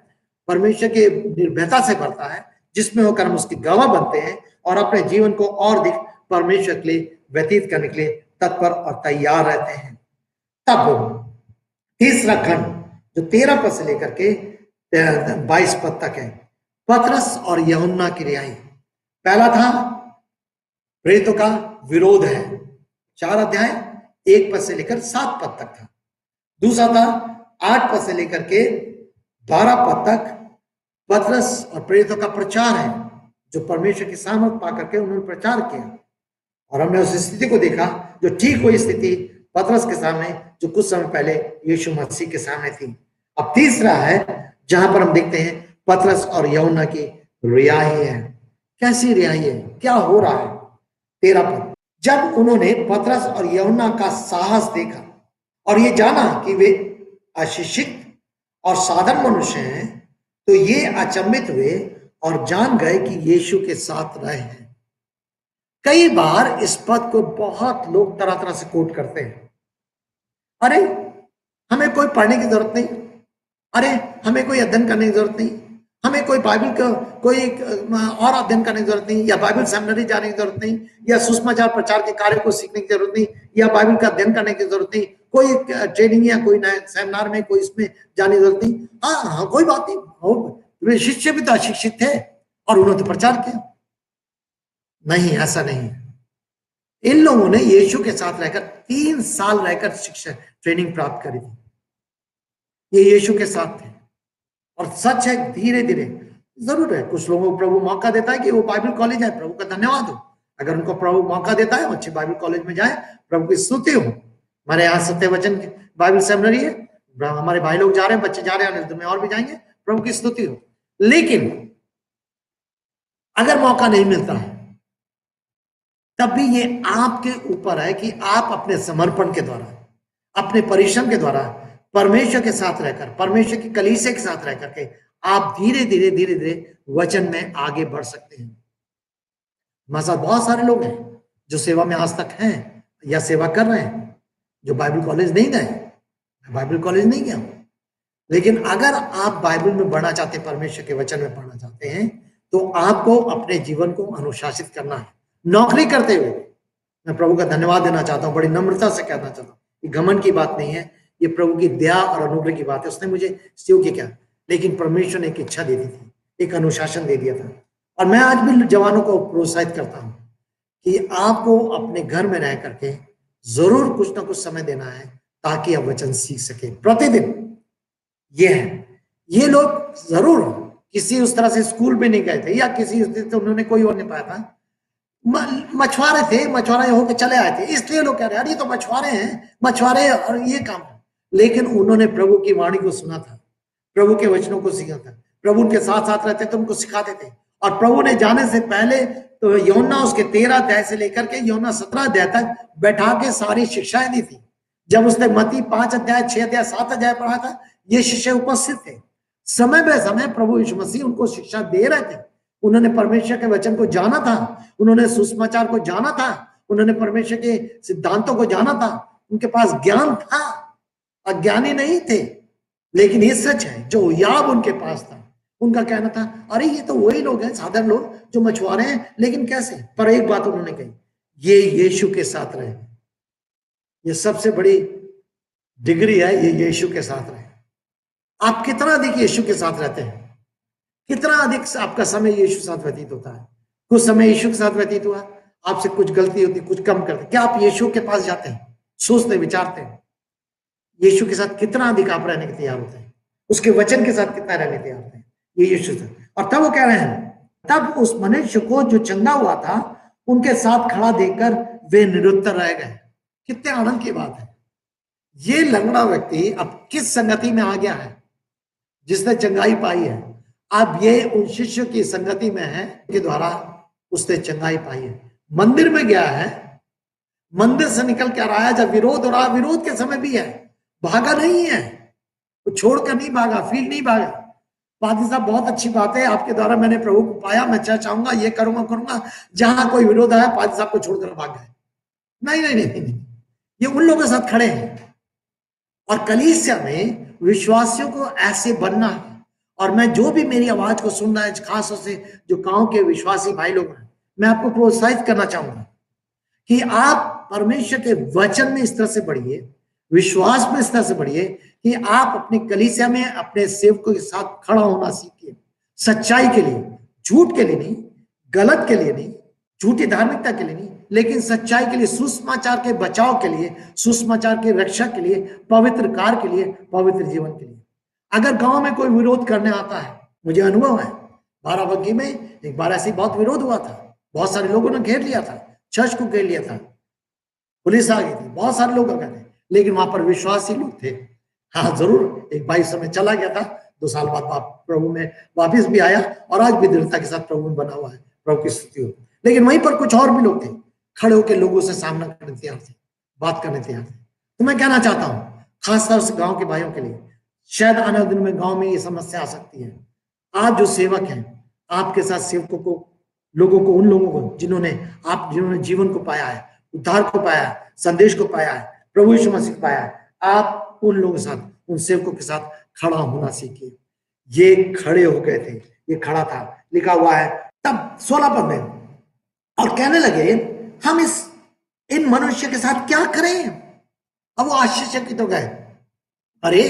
परमेश्वर के निर्भयता से भरता है, जिसमें होकर हम उसके गवाह बनते हैं और अपने जीवन को और अधिक परमेश्वर के लिए व्यतीत करने के लिए तत्पर और तैयार रहते हैं। तब तीसरा खंड जो 13 पद से लेकर के 22 पद तक है, पतरस और यूहन्ना की रिहाई। पहला था प्रेरितों का विरोध है, 4 अध्याय 1 पद से लेकर 7 पद तक था। दूसरा था 8 पद से लेकर के 12 पद तक पतरस और प्रेरितों का प्रचार है, जो परमेश्वर की सामर्थ पा करके उन्होंने प्रचार किया। और हमने उस स्थिति को देखा जो ठीक वही स्थिति पतरस के सामने जो कुछ समय पहले यीशु मसीह के सामने थी। अब तीसरा है जहां पर हम देखते हैं पतरस और यूहन्ना की रिहाई है। कैसी रिहाई है, क्या हो रहा है? 13 पद, जब उन्होंने पतरस और यूहन्ना का साहस देखा और ये जाना कि वे अशिक्षित और साधारण मनुष्य हैं, तो ये अचंभित हुए और जान गए कि यीशु के साथ रहे हैं। कई बार इस पद को बहुत लोग तरह तरह से कोट करते हैं। अरे हमें कोई पढ़ने की जरूरत नहीं, अरे हमें कोई अध्ययन करने की जरूरत नहीं, हमें कोई बाइबल का कोई और अध्ययन करने की जरूरत नहीं, या बाइबल सेमिनरी जाने की जरूरत नहीं, या सुसमाचार प्रचार के कार्य को सीखने की जरूरत नहीं, या बाइबल का अध्ययन करने की जरूरत नहीं, कोई ट्रेनिंग या कोई सेमिनार में कोई इसमें जाने की जरूरत नहीं। हाँ, कोई बात नहीं, वे शिष्य भी तो अशिक्षित थे और उन्होंने तो प्रचार किया। नहीं, ऐसा नहीं। इन लोगों ने यीशु के साथ रहकर 3 साल रहकर शिक्षा ट्रेनिंग प्राप्त करी थी। ये यीशु के साथ थे और सच है धीरे धीरे जरूर है कुछ लोगों को प्रभु मौका देता है कि वो बाइबल कॉलेज जाए, प्रभु का धन्यवाद हो। अगर उनको प्रभु मौका देता है अच्छे बाइबल कॉलेज में जाए, प्रभु की स्तुति हो। हमारे यहाँ सत्य वचन बाइबल सेमिनरी है, हमारे भाई लोग जा रहे हैं, बच्चे जा रहे हैं, में और भी जाएंगे, प्रभु की स्तुति हो। लेकिन अगर मौका नहीं मिलता है तब भी ये आपके ऊपर है कि आप अपने समर्पण के द्वारा, अपने परिश्रम के द्वारा परमेश्वर के साथ रहकर, परमेश्वर की कलीसिया के साथ रहकर के आप धीरे धीरे धीरे धीरे वचन में आगे बढ़ सकते हैं। हमारे साथ बहुत सारे लोग हैं जो सेवा में आज तक हैं या सेवा कर रहे हैं, जो बाइबल कॉलेज नहीं गए। मैं बाइबल कॉलेज नहीं गया, लेकिन अगर आप बाइबल में बढ़ना चाहते हैं, परमेश्वर के वचन में पढ़ना चाहते हैं, तो आपको अपने जीवन को अनुशासित करना है। नौकरी करते हुए मैं प्रभु का धन्यवाद देना चाहता हूँ, बड़ी नम्रता से कहना चाहता हूँ, ये घमंड की बात नहीं है, ये प्रभु की दया और अनुग्रह की बात है। उसने मुझे सेवक किया, लेकिन परमेश्वर ने एक इच्छा दे दी थी, एक अनुशासन दे दिया था। और मैं आज भी जवानों को प्रोत्साहित करता हूँ कि आपको अपने घर में रह करके जरूर कुछ ना कुछ समय देना है ताकि आप वचन सीख सके। प्रतिदिन ये है। ये लोग जरूर किसी उस तरह से स्कूल में नहीं गए थे या किसी तो उन्होंने कोई और नहीं पाया था, मछुआरे थे, मछुआरे होकर चले आए थे, इसलिए लोग कह रहे हैं अरे ये तो मछुआरे हैं, मछुआरे और ये काम है। लेकिन उन्होंने प्रभु की वाणी को सुना था, प्रभु के वचनों को सीखा था, प्रभु उनके साथ साथ रहते थे, उनको सिखाते थे। और प्रभु ने जाने से पहले तो यूहन्ना उसके 13 अध्याय से लेकर के यूहन्ना 17 अध्याय तक बैठा के सारी शिक्षाएं दी थी। जब उसने मत्ती 5 अध्याय, 6 अध्याय, 7 अध्याय पढ़ा था, ये शिष्य उपस्थित थे। समय बे समय प्रभु यीशु मसीह उनको शिक्षा दे रहे थे। उन्होंने परमेश्वर के वचन को जाना था, उन्होंने सुसमाचार को जाना था, उन्होंने परमेश्वर के सिद्धांतों को जाना था, उनके पास ज्ञान था, अज्ञानी नहीं थे। लेकिन ये सच है, जो याब उनके पास था, उनका कहना था अरे ये तो वही लोग हैं, साधारण लोग जो मछुआरे हैं, लेकिन कैसे? पर एक बात उन्होंने कही, ये यीशु के साथ रहे। ये सबसे बड़ी डिग्री है, ये यीशु के साथ रहे। आप कितना अधिक यीशु के साथ रहते हैं, कितना अधिक आपका समय यीशु के साथ व्यतीत होता है। कुछ समय यीशु के साथ व्यतीत हुआ, आपसे कुछ गलती होती, कुछ कम करते, क्या आप यीशु के पास जाते हैं, सोचते विचारते हैं? यीशु के साथ कितना अधिक आप रहने के तैयार होते हैं, उसके वचन के साथ कितना रहने तैयार होते हैं, ये यीशु से। और तब वो कह रहे हैं, तब उस मनुष्य को जो चंगा हुआ था उनके साथ खड़ा देखकर वे निरुत्तर रह गए। कितने आनंद की बात है। ये लंगड़ा व्यक्ति अब किस संगति में आ गया है जिसने चंगाई पाई है? अब ये उन शिष्यों की संगति में है के द्वारा उसने चंगाई पाई है। मंदिर में गया है, मंदिर से निकल के आ रहा है, जब विरोध हो रहा, विरोध के समय भी है, भागा नहीं है, तो छोड़कर नहीं भागा, फील नहीं भागा। पादी साहब बहुत अच्छी बात है, आपके द्वारा मैंने प्रभु को पाया, मैं चाहूंगा ये करूंगा, जहां कोई विरोध आया पादी साहब को छोड़कर भाग गए। नहीं नहीं नहीं नहीं, ये उन लोगों के साथ खड़े हैं। और कलीसिया में विश्वासियों को ऐसे बनना है। और मैं जो भी मेरी आवाज को सुन रहा है, खासतौर से जो गांव के विश्वासी भाई लोग हैं, मैं आपको प्रोत्साहित करना चाहूंगा कि आप परमेश्वर के वचन में इस तरह से बढ़िए, विश्वास में इस तरह से बढ़िए कि आप अपने कलीसिया में अपने सेवकों के साथ खड़ा होना सीखिए, सच्चाई के लिए, झूठ के लिए नहीं, गलत के लिए नहीं, झूठी धार्मिकता के लिए नहीं, लेकिन सच्चाई के लिए, सुसमाचार के बचाव के लिए, सुसमाचार की रक्षा के लिए, पवित्र कार्य के लिए, पवित्र जीवन के लिए। अगर गांव में कोई विरोध करने आता है, मुझे अनुभव है, बाराबंकी में एक बार ऐसी बहुत विरोध हुआ था, बहुत सारे लोगों ने घेर लिया था, चर्च को घेर लिया था, पुलिस आ गई थी, बहुत सारे लोग आ गए थे, लेकिन वहां पर विश्वासी लोग थे। हाँ जरूर, एक भाई समय चला गया था, 2 साल बाद प्रभु में वापिस भी आया और आज भी दृढ़ता के साथ प्रभु में बना हुआ है, प्रभु की स्तुति हो। लेकिन वहीं पर कुछ और भी लोग थे, खड़े होकर लोगों से सामना करने तैयार थे, बात करने तैयार थे। तो मैं कहना चाहता हूँ खासतौर से गांव के भाइयों के लिए, शायद आने वाले दिन में गांव में ये समस्या आ सकती है। आप जो सेवक हैं, आपके साथ सेवकों को, लोगों को, उन लोगों को जिन्होंने जीवन को पाया है, उद्धार को पाया है, संदेश को पाया है, प्रभु यीशु मसीह को पाया है, आप उन लोगों के साथ, उन सेवकों के साथ खड़ा होना सीखिए। ये खड़े हो गए थे, ये खड़ा था, लिखा हुआ है तब 16 पद में, और कहने लगे हम इन मनुष्य के साथ क्या करें? अब वो आश्चर्यचकित तो गए, अरे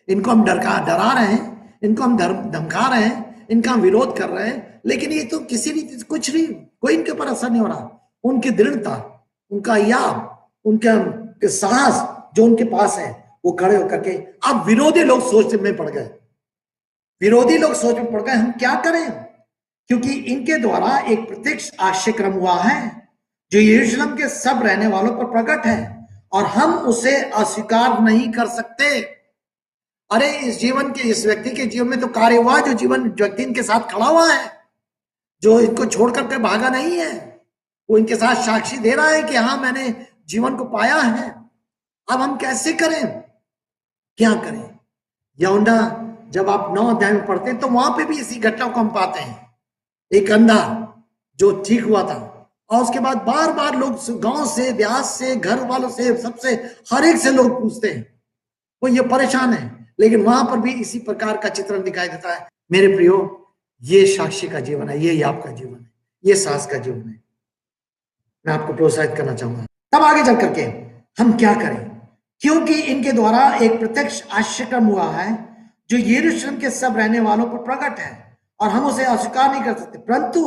इनको हम डरा रहे हैं, इनको हम धमका रहे हैं, इनका हम विरोध कर रहे हैं, लेकिन ये तो किसी रीति कुछ नहीं, कोई इनके ऊपर असर नहीं हो रहा। उनकी दृढ़ता, उनका याद, उनके साहस जो उनके पास है, वो खड़े होकर के, अब विरोधी लोग सोच में पड़ गए, विरोधी लोग सोच में पड़ गए हम क्या करें, क्योंकि इनके द्वारा एक प्रत्यक्ष आश्चर्यक्रम हुआ है जो यरूशलेम के सब रहने वालों पर प्रकट है, और हम उसे अस्वीकार नहीं कर सकते। अरे इस व्यक्ति के जीवन में तो कार्य हुआ, जो व्यक्ति इनके साथ खड़ा हुआ है, जो इनको छोड़ करके भागा नहीं है, वो इनके साथ साक्षी दे रहा है कि हाँ मैंने जीवन को पाया है। अब हम कैसे करें, क्या करें? यूहन्ना जब आप 9 अध्याय में पढ़ते हैं तो वहां पे भी इसी घटना को हम पाते हैं, एक अंधा जो ठीक हुआ था, और उसके बाद बार बार लोग गांव से, देहात से, घर वालों से, सबसे, हर एक से लोग पूछते हैं, वो ये परेशान है। लेकिन वहां पर भी इसी प्रकार का चित्रण दिखाई देता है। मेरे प्रियो, ये साक्षी का जीवन है, ये आपका जीवन है, ये साहस का जीवन है। मैं आपको प्रोत्साहित करना चाहूंगा। तब आगे चल करके हम क्या करें, क्योंकि इनके द्वारा एक प्रत्यक्ष आश्चर्यक्रम हुआ है जो यरूशलेम के सब रहने वालों पर प्रकट है, और हम उसे अस्वीकार नहीं कर सकते, परंतु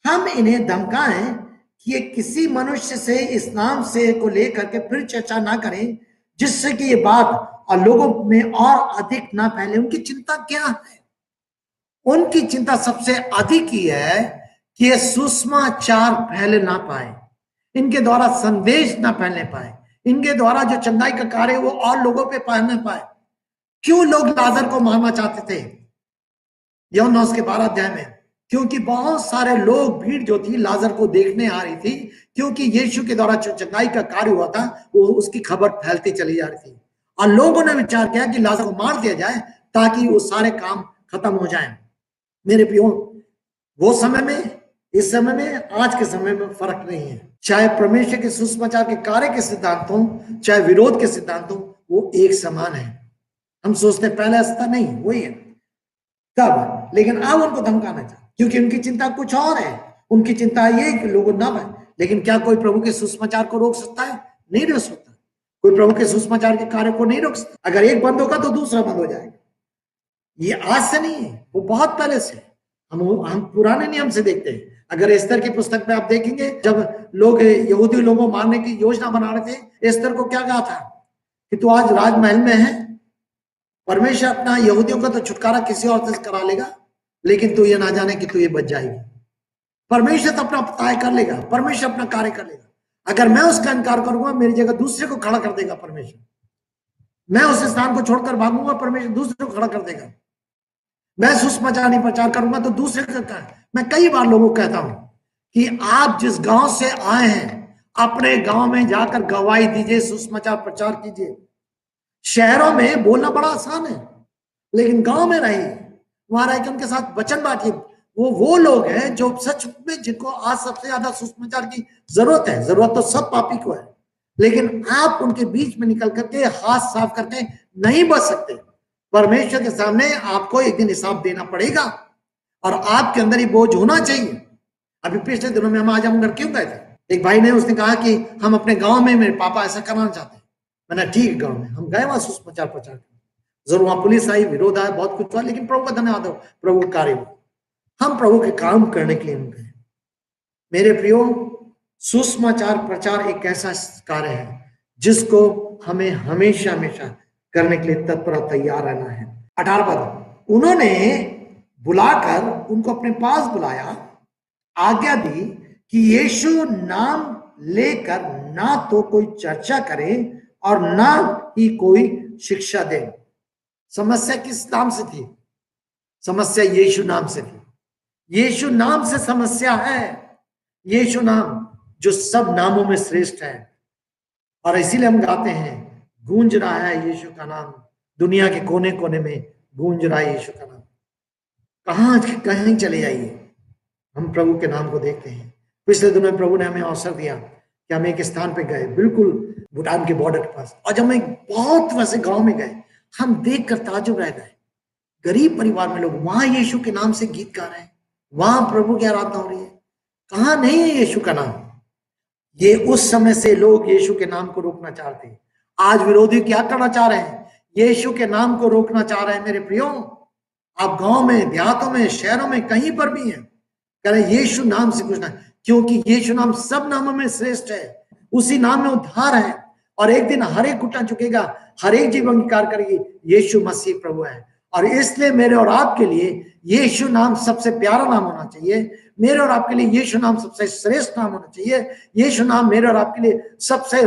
हम इन्हें धमकाएं कि ये किसी मनुष्य से इस नाम से को लेकर के फिर चर्चा ना करें, जिससे कि ये बात और लोगों में और अधिक ना फैले। उनकी चिंता क्या है? उनकी चिंता सबसे अधिक ही है कि ये सुसमाचार फैल ना पाए, इनके द्वारा संदेश ना फैलने पाए, इनके द्वारा जो चंगाई का कार्य है वो और लोगों पे पहुंच ना पाए। क्यों लोग लाजर को मारना चाहते थे यूहन्ना उसके 12 अध्याय में? क्योंकि बहुत सारे लोग, भीड़ जो थी लाजर को देखने आ रही थी, क्योंकि यीशु के द्वारा जो चंगाई का कार्य हुआ था वो उसकी खबर फैलती चली जा रही थी। और लोगों ने विचार किया कि लाजर को मार दिया जाए ताकि वो सारे काम खत्म हो जाएं। मेरे प्रियो, वो समय में, इस समय में, आज के समय में फर्क नहीं है। चाहे परमेश्वर के सुसमाचार के कार्य के सिद्धांत हो, चाहे विरोध के सिद्धांत हो, वो एक समान है। हम सोचते पहले ऐसा नहीं, वही है तब, लेकिन अब उनको धमकाना चाहिए क्योंकि उनकी चिंता कुछ और है। उनकी चिंता ये कि लोग ना बने। लेकिन क्या कोई प्रभु के सुसमाचार को रोक सकता है? नहीं रोक सकता। कोई प्रभु के सुसमाचार के कार्य को नहीं रोक सकता। अगर एक बंद होगा तो दूसरा बंद हो जाएगा। ये आज से नहीं है, वो बहुत पहले से। हम पुराने नियम से देखते हैं। अगर एस्तर की पुस्तक में आप देखेंगे, जब लोग यहूदी लोगों को मारने की योजना बना रहे थे, एस्तर को क्या कहा था कि तू आज राजमहल में है, परमेश्वर अपना यहूदियों का तो छुटकारा किसी और से करा लेगा, लेकिन तू ये ना जाने कि तू ये बच जाएगी। परमेश्वर तो अपना तय कर लेगा, परमेश्वर अपना कार्य कर लेगा। अगर मैं उसका इनकार करूंगा, मेरी जगह दूसरे को खड़ा कर देगा परमेश्वर। मैं उस स्थान को छोड़कर भागूंगा, परमेश्वर दूसरे को खड़ा कर देगा। मैं सुसमाचार नहीं प्रचार करूंगा तो दूसरे का। मैं कई बार लोगों को कहता हूं कि आप जिस गांव से आए हैं, अपने गांव में जाकर गवाही दीजिए, सुसमाचार प्रचार कीजिए। शहरों में बोलना बड़ा आसान है, लेकिन गांव में रहिए, वहां रह के उनके साथ वचन बांटिए। वो लोग हैं जो सच में, जिनको आज सबसे ज्यादा सुसमाचार की जरूरत है। जरूरत तो सब पापी को है, लेकिन आप उनके बीच में निकल करके हाथ साफ करके नहीं बच सकते। परमेश्वर के सामने आपको एक दिन हिसाब देना पड़ेगा और आपके अंदर ही बोझ होना चाहिए। अभी पिछले दिनों में हम आजमगढ़ क्यों गए थे? एक भाई ने, उसने कहा कि हम अपने गांव में, मेरे पापा ऐसा करना चाहते हैं। मैंने ठीक, गांव में हम गए, वहां सुसमाचार प्रचार करने। जरूर वहां पुलिस आई, विरोध आया, बहुत कुछ हुआ, लेकिन प्रभु का धन्यवाद हो, प्रभु का कार्य हुआ। हम प्रभु के काम करने के लिए हम गए। मेरे प्रियो, सुसमाचार प्रचार एक ऐसा कार्य है जिसको हमें हमेशा हमेशा करने के लिए तत्पर तैयार रहना है। 18 पद, उन्होंने बुलाकर उनको अपने पास बुलाया, आज्ञा दी कि यीशु नाम लेकर ना तो कोई चर्चा करे और ना ही कोई शिक्षा दे। समस्या किस नाम से थी? समस्या यीशु नाम से थी। यीशु नाम से समस्या है। यीशु नाम जो सब नामों में श्रेष्ठ है, और इसीलिए हम गाते हैं, गूंज रहा है यीशु का नाम, दुनिया के कोने कोने में गूंज रहा है यीशु का नाम। कहीं चले जाइए, हम प्रभु के नाम को देखते हैं। पिछले दिनों में प्रभु ने हमें अवसर दिया कि हम एक स्थान पे गए, बिल्कुल भूटान के बॉर्डर के पास, और जब हम एक बहुत वैसे गांव में गए, हम देखकर ताजुब रह गए। गरीब परिवार में लोग वहां यीशु के नाम से गीत गा रहे हैं, वहां प्रभु की आराधना हो रही है। कहां नहीं है यीशु का नाम? ये उस समय से लोग यीशु के नाम को रोकना चाहते हैं। आज विरोधी क्या करना चाह रहे हैं? यीशु के नाम को रोकना चाह रहे हैं। मेरे प्रियो, आप गांव में, देहातों में, शहरों में, कहीं पर भी हैं, करें यीशु नाम से कुछ ना, क्योंकि यीशु नाम सब नामों में श्रेष्ठ है। उसी नाम में उद्धार है, और एक दिन हर एक घुटना झुकेगा, हर एक जीव अंगीकार करेगी यीशु मसीह प्रभु है। और इसलिए मेरे और आपके लिए यीशु नाम सबसे प्यारा नाम होना चाहिए। मेरे और आपके लिए यीशु नाम सबसे श्रेष्ठ नाम होना चाहिए। यीशु नाम मेरे और आपके लिए सबसे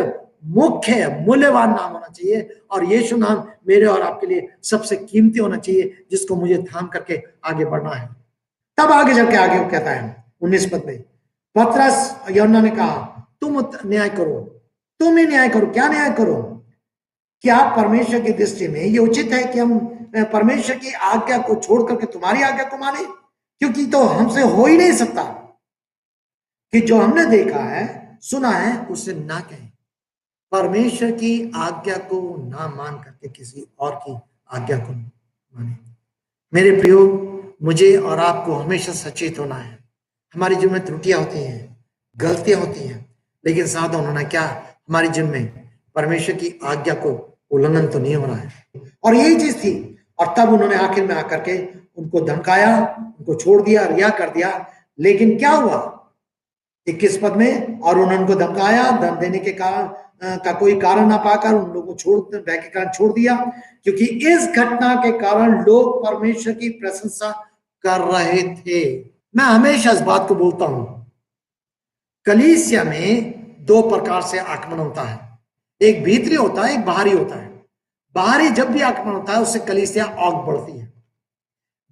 मुख्य मूल्यवान नाम होना चाहिए, और यीशु नाम मेरे और आपके लिए सबसे कीमती होना चाहिए, जिसको मुझे थाम करके आगे बढ़ना है। तब आगे जब के आगे वो कहता है 19 पद में, पतरस यूहन्ना ने कहा, तुम न्याय करो, तुम ही न्याय करो। क्या न्याय करो? क्या परमेश्वर की दृष्टि में ये उचित है कि हम परमेश्वर की आज्ञा को छोड़ करके तुम्हारी आज्ञा को माने? क्योंकि तो हमसे हो ही नहीं सकता कि जो हमने देखा है, सुना है, उससे ना कहें। परमेश्वर की आज्ञा को ना मान करके किसी और की आज्ञा को माने। मेरे प्रियो, मुझे और आपको हमेशा सचेत होना है। हमारी जीवन में त्रुटियां होती हैं, गलतियां होती हैं, लेकिन साथ उन्होंने क्या, हमारी जीवन में परमेश्वर की आज्ञा को उल्लंघन तो नहीं हो रहा है। और यही चीज थी। और तब उन्होंने आखिर में आकर के उनको धमकाया, उनको छोड़ दिया, रिहा कर दिया। लेकिन क्या हुआ? 21 पद में, और उन्होंने उनको धमकाया, धन देने के कारण का कोई कारण ना पाकर उन लोगों को भय के कारण छोड़ दिया, क्योंकि इस घटना के कारण लोग परमेश्वर की प्रशंसा कर रहे थे। मैं हमेशा इस बात को बोलता हूं, कलीसिया में दो प्रकार से आक्रमण होता है, एक भीतरी होता है, एक बाहरी होता है। बाहरी जब भी आक्रमण होता है उससे कलीसिया आग बढ़ती है,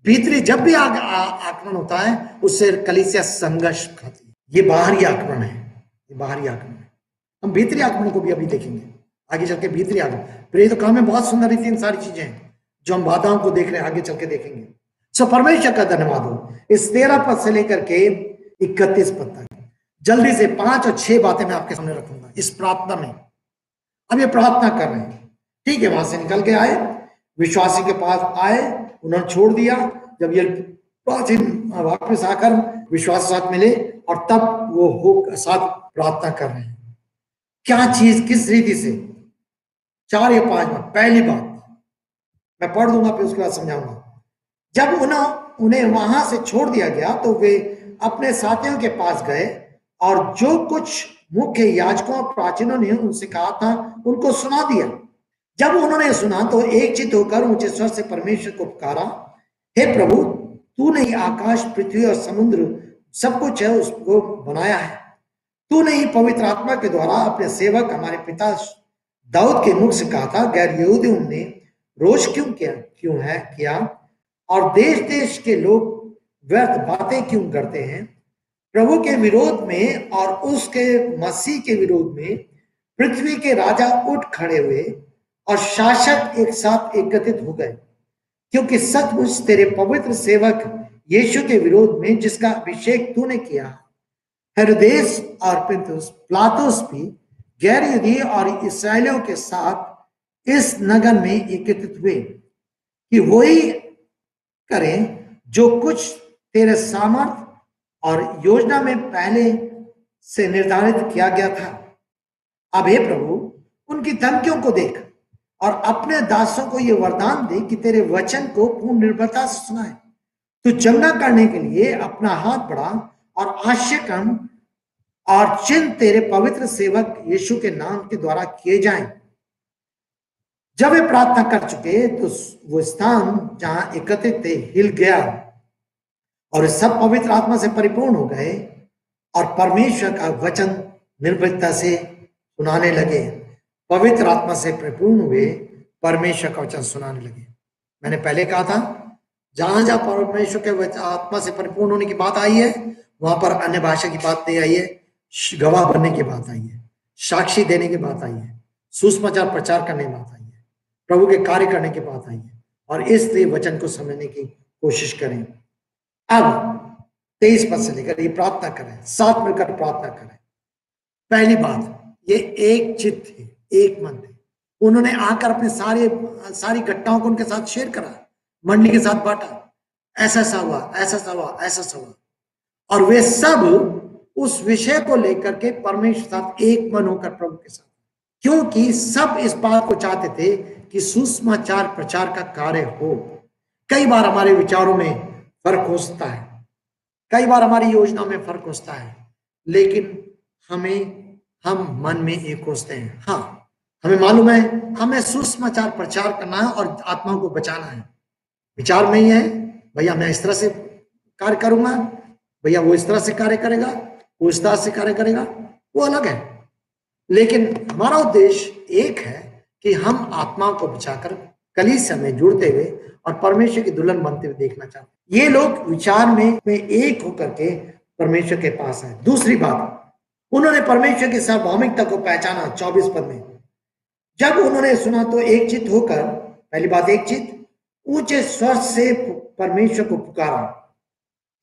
भीतरी जब भी आक्रमण होता है उससे कलीसिया संघर्ष खाती है। ये बाहरी आक्रमण है, ये बाहरी आक्रमण है। हम भीतरी आक्रमण को भी अभी देखेंगे, आगे चल के भीतरी आक्रमण। प्रेरित काम में बहुत सुंदर रीति इन सारी चीजें हैं जो हम बाधाओं को देख रहे हैं, आगे चल के देखेंगे। सो परमेश्वर का धन्यवाद हो। इस 13 पद से लेकर के 31 पद तक जल्दी से 5 और 6 बातें मैं आपके सामने रखूंगा इस प्रार्थना में। अब ये प्रार्थना कर रहे हैं, ठीक है, वहां से निकल के आए, विश्वासी के पास आए, उन्होंने छोड़ दिया। जब ये वापस आकर विश्वास के साथ मिले और तब वो हो साथ प्रार्थना कर रहे हैं। क्या चीज, किस रीति से? 4 या 5 बात। पहली बात मैं पढ़ दूंगा, फिर उसके बाद समझाऊंगा। जब उन्हें वहां से छोड़ दिया गया तो वे अपने साथियों के पास गए और जो कुछ मुख्य याजकों और प्राचीनों ने उनसे कहा था उनको सुना दिया। जब उन्होंने सुना तो एक चित्त होकर ऊंचे स्वर से परमेश्वर को पुकारा, हे प्रभु, तूने ही आकाश, पृथ्वी और समुद्र सब कुछ है उसको बनाया है। तूने ही पवित्र आत्मा के द्वारा अपने सेवक हमारे पिता दाऊद के मुख से कहा था, गैर यहूदियों ने रोष क्यों है किया और देश देश के लोग व्यर्थ बातें क्यों करते हैं। प्रभु के विरोध में और उसके मसीह के विरोध में पृथ्वी के राजा उठ खड़े हुए और शासक एक साथ एकत्रित हो गए, क्योंकि सचमुच तेरे पवित्र सेवक यीशु के विरोध में जिसका अभिषेक तूने किया, हेरोदेस और पिलातुस भी गैर यहूदी और इस्राएलियों के साथ इस नगर में एकत्रित हुए कि वही करें जो कुछ तेरे सामर्थ और योजना में पहले से निर्धारित किया गया था। अब हे प्रभु, उनकी धमकियों को देख और अपने दासों को यह वरदान दे कि तेरे वचन को पूर्ण निर्भरता से सुनाए। तो जंगा करने के लिए अपना हाथ बढ़ा और आश्चर्य काम और चिन्ह तेरे पवित्र सेवक यीशु के नाम के द्वारा किए जाएं। जब वे प्रार्थना कर चुके तो वो स्थान जहां एकत्रित थे हिल गया और सब पवित्र आत्मा से परिपूर्ण हो गए और परमेश्वर का वचन निर्भीकता से सुनाने लगे। पवित्र आत्मा से परिपूर्ण हुए, परमेश्वर का वचन सुनाने लगे। मैंने पहले कहा था, जहां जहां परमेश्वर के आत्मा से परिपूर्ण होने की बात आई है वहां पर अन्य भाषा की बात नहीं आई है, गवाह बनने की बात आई है, साक्षी देने की बात आई है, सुसमाचार प्रचार करने की बात आई है, प्रभु के कार्य करने की बात आई है। और इसलिए वचन को समझने की कोशिश करें। अब 23 पद से लेकर ये प्रार्थना करें, साथ मिलकर प्रार्थना करें। पहली बात, ये एक चित्त थे, एक मन थे। उन्होंने आकर अपने सारी घटनाओं को उनके साथ शेयर करा, मंडली के साथ बांटा, ऐसा सा हुआ, ऐसा सा हुआ, ऐसा सा हुआ। और वे सब उस विषय को लेकर के परमेश्वर के साथ एक मन होकर प्रभु के साथ, क्योंकि सब इस बात को चाहते थे कि सुसमाचार प्रचार का कार्य हो। कई बार हमारे विचारों में फर्क हो सकता है, कई बार हमारी योजना में फर्क हो सकता है, लेकिन हम मन में एक होते हैं। हाँ, हमें मालूम है हमें सुसमाचार प्रचार करना है और आत्माओं को बचाना है। विचार में ही है, भैया मैं इस तरह से कार्य करूंगा, भैया वो इस तरह से कार्य करेगा, वो इस तरह से कार्य करेगा, वो अलग है। लेकिन हमारा उद्देश्य एक है कि हम आत्माओं को बचाकर कलीसिया में जुड़ते हुए और परमेश्वर की दुल्हन बनते हुए देखना चाहते हैं। ये लोग विचार में एक होकर के परमेश्वर के पास है। दूसरी बात, उन्होंने परमेश्वर की सार्वभौमिकता को पहचाना। 24 पद में जब उन्होंने सुना तो एक चित्त होकर, पहली बात एक चित्त, ऊंचे स्वर से परमेश्वर को पुकारा,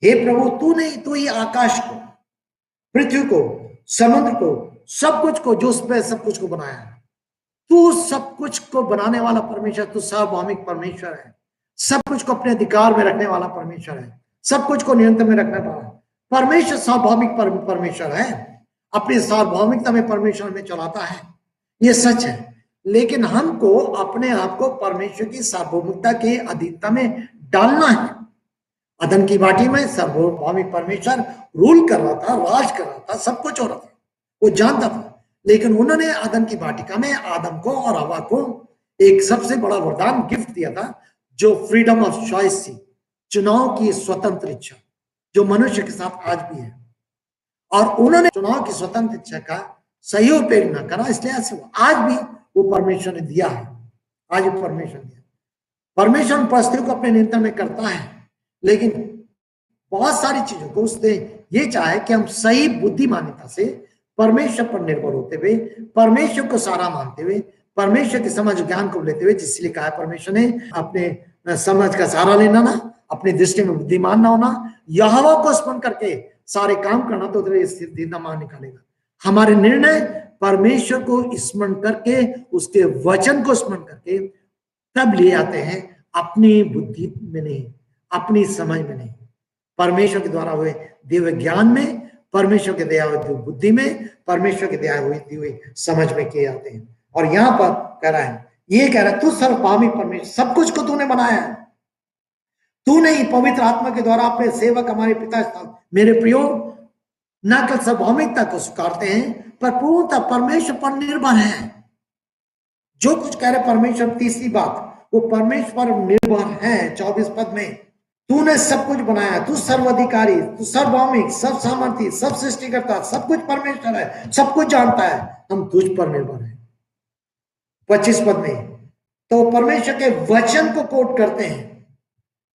हे प्रभु, तू ही आकाश को, पृथ्वी को, समुद्र को, सब कुछ को, जो उस पर सब कुछ को बनाया है। तू सब कुछ को बनाने वाला परमेश्वर, तू सार्वभौमिक परमेश्वर है, सब कुछ को अपने अधिकार में रखने वाला परमेश्वर है, सब कुछ को नियंत्रण में रखने वाला परमेश्वर सार्वभौमिक परमेश्वर है। अपनी सार्वभौमिकता में परमेश्वर में चलाता है, ये सच है। लेकिन हमको अपने आप को परमेश्वर की सार्वभौमिकता के अधीनता में डालना है। अदन की वाटी में सार्वभौमिक परमेश्वर रूल कर रहा था, राज कर रहा था, सब कुछ हो रहा था, वो जानता था। लेकिन उन्होंने अदन की वाटिका में आदम को और हवा को एक सबसे बड़ा वरदान गिफ्ट दिया था, जो फ्रीडम ऑफ चॉइस थी, चुनाव की स्वतंत्र इच्छा, जो मनुष्य के साथ आज भी है। और उन्होंने चुनाव की स्वतंत्र इच्छा का सही उपयोग न करा, इसलिए ऐसे आज भी वो परमेश्वर ने दिया है, आज भी परमेश्वर दिया। परमेश्वर परिस्थितियों को अपने नियंत्रण में करता है, लेकिन बहुत सारी चीजों को उसने ये चाहे कि हम सही बुद्धिमानिता से परमेश्वर पर निर्भर होते हुए, परमेश्वर को सारा मानते हुए, परमेश्वर के समझ ज्ञान को लेते हुए, जिसलिए कहा है परमेश्वर ने अपने समझ का सहारा लेना ना, अपनी दृष्टि में बुद्धिमान ना होना, यहोवा को स्मरण करके सारे काम करना, तो तेरे सिद्धि न मान निकालेगा। हमारे निर्णय परमेश्वर को स्मरण करके, उसके वचन को स्मरण करके तब लिए आते हैं, अपनी बुद्धि में नहीं, अपनी समझ में नहीं, परमेश्वर के द्वारा हुए दिव्य ज्ञान में, परमेश्वर के दिया हुए बुद्धि में, परमेश्वर के दिया हुई दी हुई समझ में किए जाते हैं। और यहां पर कह रहा है, ये कह रहा है, तू सर्वभौमिक परमेश्वर, सब कुछ को तूने बनाया है, तूने ही पवित्र आत्मा के द्वारा अपने सेवक हमारे पिता मेरे प्रियो न केवल सर्वभौमिकता को स्वीकारते हैं, पर पूर्णतः परमेश्वर पर निर्भर है। जो कुछ कह रहे परमेश्वर, तीसरी बात, वो परमेश्वर पर निर्भर है। 24 पद में, तूने सब कुछ बनाया, तू सर्वाधिकारी, तू सर्वभौमिक, सब सामर्थी, सब सृष्टिकर्ता, सब कुछ परमेश्वर है, सब कुछ जानता है, हम तुझ पर निर्भर हैं। 25 पद में तो परमेश्वर के वचन को कोट करते हैं।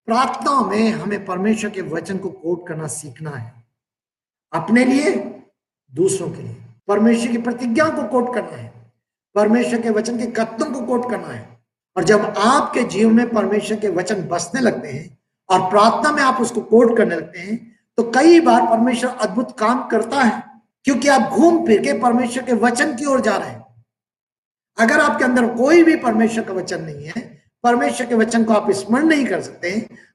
प्रार्थना में हमें परमेश्वर के वचन को कोट करना सीखना है, अपने लिए, दूसरों के लिए। परमेश्वर की प्रतिज्ञाओं को कोट करना है, परमेश्वर के वचन के कथनों को कोट करना है। और जब आपके जीवन में परमेश्वर के वचन बसने लगते हैं और प्रार्थना में आप उसको कोट करने लगते हैं, तो कई बार परमेश्वर अद्भुत काम करता है, क्योंकि आप घूम फिर के परमेश्वर के वचन की ओर जा रहे हैं। अगर आपके अंदर कोई भी परमेश्वर का वचन नहीं है, परमेश्वर के वचन को आप स्मरण नहीं कर सकते,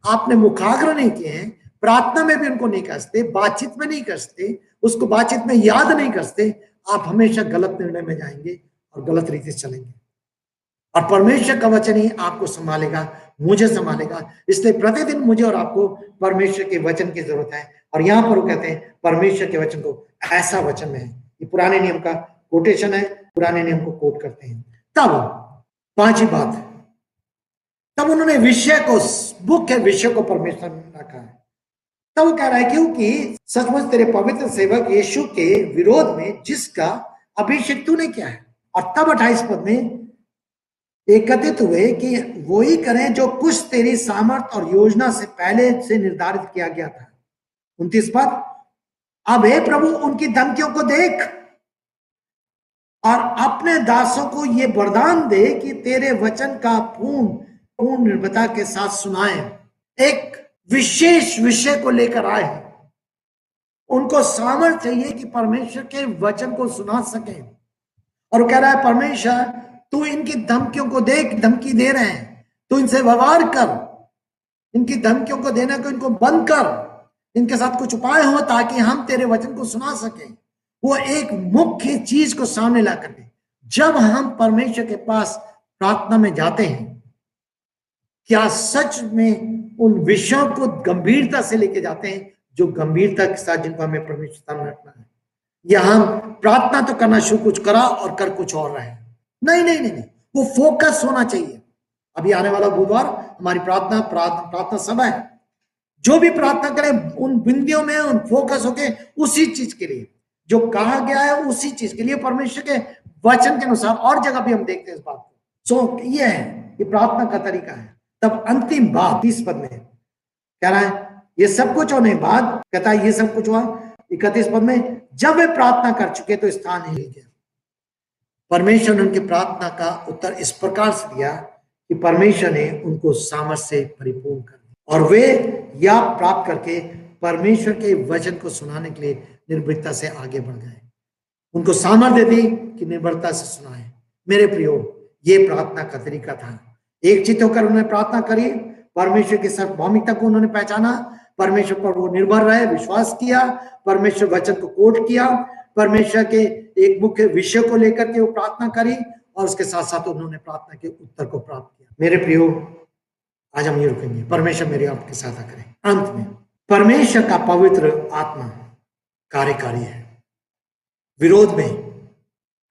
आपने मुखाग्र नहीं किए हैं, प्रार्थना में भी उनको नहीं कर सकते, बातचीत में नहीं कर सकते, उसको बातचीत में याद नहीं कर सकते, आप हमेशा गलत निर्णय में जाएंगे और गलत रीति से चलेंगे। और परमेश्वर का वचन ही आपको संभालेगा, मुझे संभालेगा। इसलिए प्रतिदिन मुझे और आपको परमेश्वर के वचन की जरूरत है। और यहां पर वो कहते हैं परमेश्वर के वचन को ऐसा वचन में है, ये पुराने नियम का कोटेशन है, पुराने नियम को कोट करते हैं। तब पांचवी बात, तब उन्होंने विषय को, मुख्य विषय को परमेश्वर ने रखा है। तब वो कह रहा है, क्योंकि सचमुच तेरे पवित्र सेवक यीशु के विरोध में जिसका अभिषेक तूने किया है। और तब 28 पद में एकत्रित हुए कि वो ही करें जो कुछ तेरी सामर्थ और योजना से पहले से निर्धारित किया गया था। 29 पद, अब हे प्रभु उनकी धमकियों को देख और अपने दासों को ये वरदान दे कि तेरे वचन का पूर्ण निर्भरता के साथ सुनाएं। एक विशेष विषय को लेकर आए हैं, उनको सामर्थ चाहिए कि परमेश्वर के वचन को सुना सके। और कह रहा है परमेश्वर तू इनकी धमकियों को देख, धमकी दे रहे हैं, तू इनसे व्यवहार कर, इनकी धमकियों को देने को इनको बंद कर, इनके साथ कुछ उपाय हो ताकि हम तेरे वचन को सुना सके। वो एक मुख्य चीज को सामने ला करके, जब हम परमेश्वर के पास प्रार्थना में जाते हैं, क्या सच में उन विषयों को गंभीरता से लेके जाते हैं, जो गंभीरता के साथ जिनको हमें परमेश्वर सामने रखना है, या हम प्रार्थना तो करना शुरू कुछ करा और कर कुछ और रहे। नहीं नहीं नहीं, वो फोकस होना चाहिए। अभी आने वाला बुधवार हमारी प्रार्थना सभा है, जो भी प्रार्थना करें उन बिंदियों में उन फोकस होके उसी चीज के लिए जो कहा गया है, उसी चीज के लिए परमेश्वर के वचन के अनुसार। और जगह भी हम देखते हैं इस बात को। सो ये है, ये प्रार्थना का तरीका है। तब अंतिम बात 30 पद में कह रहा है, ये सब कुछ होने के बाद कहता है ये सब कुछ हुआ 31 पद में, जब वे प्रार्थना कर चुके तो स्थान हिल गया। परमेश्वर ने उनकी प्रार्थना का उत्तर इस प्रकार से दिया कि परमेश्वर ने उनको सामर्थ से परिपूर्ण कर दिया और वे या प्राप्त करके परमेश्वर के वचन को सुनाने के लिए निर्भीकता से आगे बढ़ गए। उनको सामर्थ्य दी कि निर्भरता से सुनाए। मेरे प्रियो, ये प्रार्थना का तरीका था। एक चित्त होकर उन्होंने प्रार्थना करी, परमेश्वर की सार्वभौमिकता को उन्होंने पहचाना, परमेश्वर पर वो निर्भर रहे, विश्वास किया, परमेश्वर वचन को कोट किया, परमेश्वर के एक मुख्य विषय को लेकर के वो प्रार्थना करी और उसके साथ साथ उन्होंने प्रार्थना के उत्तर को प्राप्त किया। मेरे प्रियो, आज हम ये रुकेंगे। परमेश्वर मेरे आपके साथ करें। अंत में परमेश्वर का पवित्र आत्मा कार्यकारी है। विरोध में,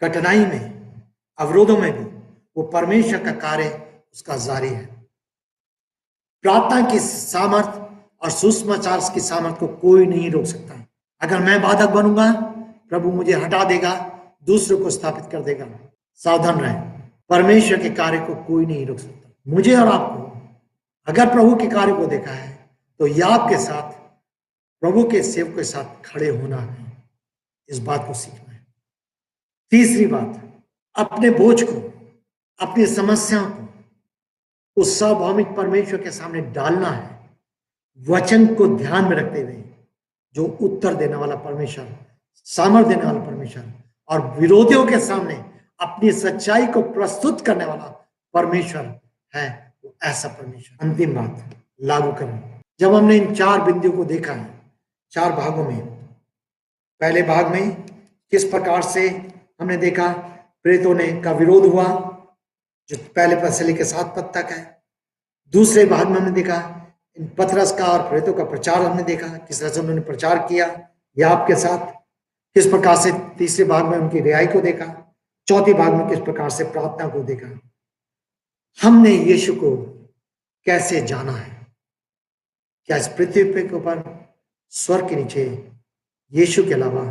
कठिनाई में, अवरोधों में भी वो परमेश्वर का कार्य उसका जारी है। प्रार्थना की सामर्थ और सुसमाचार की सामर्थ को कोई नहीं रोक सकता। अगर मैं बाधक बनूंगा, प्रभु मुझे हटा देगा, दूसरों को स्थापित कर देगा। सावधान रहें, परमेश्वर के कार्य को कोई नहीं रोक सकता। मुझे और आपको अगर प्रभु के कार्य को देखा है तो याब के साथ, प्रभु के सेवक के साथ खड़े होना है। इस बात को सीखना है। तीसरी बात, अपने बोझ को, अपनी समस्याओं को उस सार्वभौमिक परमेश्वर के सामने डालना है, वचन को ध्यान में रखते हुए, जो उत्तर देने वाला परमेश्वर, सामर्थ देने वाला परमेश्वर और विरोधियों के सामने अपनी सच्चाई को प्रस्तुत करने वाला परमेश्वर है। वो ऐसा परमेश्वर। अंतिम बात, लागू करना। जब हमने इन 4 बिंदुओं को देखा है 4 भागों में, पहले भाग में किस प्रकार से हमने देखा प्रेरितों ने का विरोध हुआ, जो पहले पद से लेकर 7 पद तक है। दूसरे भाग में हमने देखा इन पतरस का और प्रेरितों का प्रचार हमने देखा, किस तरह से उन्होंने प्रचार किया याब के साथ। किस प्रकार से तीसरे भाग में उनकी रिहाई को देखा। चौथे भाग में किस प्रकार से प्रार्थना को देखा। हमने यीशु को कैसे जाना है। क्या इस पृथ्वी पे के ऊपर, स्वर्ग के नीचे यीशु के अलावा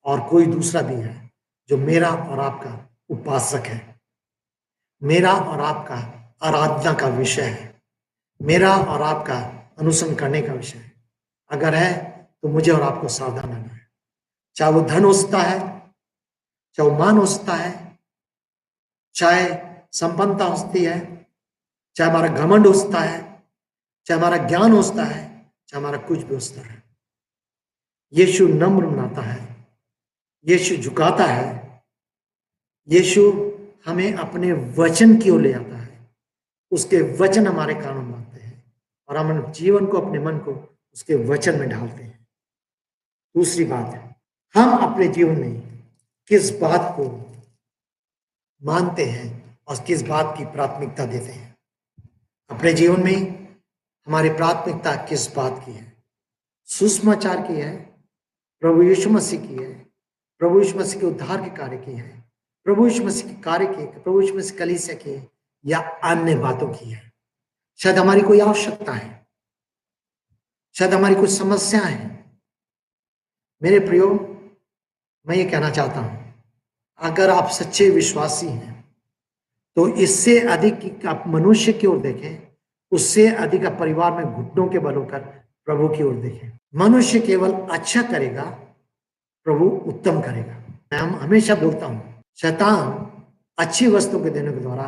और कोई दूसरा भी है जो मेरा और आपका उपासक है, मेरा और आपका आराधना का विषय है, मेरा और आपका अनुसरण करने का विषय है? अगर है तो मुझे और आपको सावधान रहना है। चाहे वो धन हो सकता है, चाहे वो मान हो सकता है, चाहे संपन्नता हो सकती है, चाहे हमारा घमंड हो सकता है, चाहे हमारा ज्ञान हो सकता है, चाहे हमारा कुछ भी हो सकता है। यीशु नम्र बनाता है, यीशु झुकाता है, यीशु हमें अपने वचन की ओर ले आता है। उसके वचन हमारे कानों में आते हैं और हम जीवन को, अपने मन को उसके वचन में ढालते हैं। दूसरी बात है, हम अपने जीवन में किस बात को मानते हैं और किस बात की प्राथमिकता देते हैं। अपने जीवन में हमारी प्राथमिकता किस बात की है? सुसमाचार की है, प्रभु यीशु मसीह की है, प्रभु यीशु मसीह के उद्धार के कार्य की है, प्रभु यीशु मसीह के कार्य की, प्रभु यीशु मसीह कलीसिया की, या अन्य बातों की है? शायद हमारी कोई आवश्यकता है, शायद हमारी कुछ समस्याएं हैं। मेरे प्रियो, मैं ये कहना चाहता हूं, अगर आप सच्चे विश्वासी हैं तो इससे अधिक आप मनुष्य की ओर देखें, उससे अधिक आप परिवार में घुटनों के बल होकर प्रभु की ओर देखें। मनुष्य केवल अच्छा करेगा, प्रभु उत्तम करेगा। मैं हमेशा बोलता हूं, शैतान अच्छी वस्तु के देने के द्वारा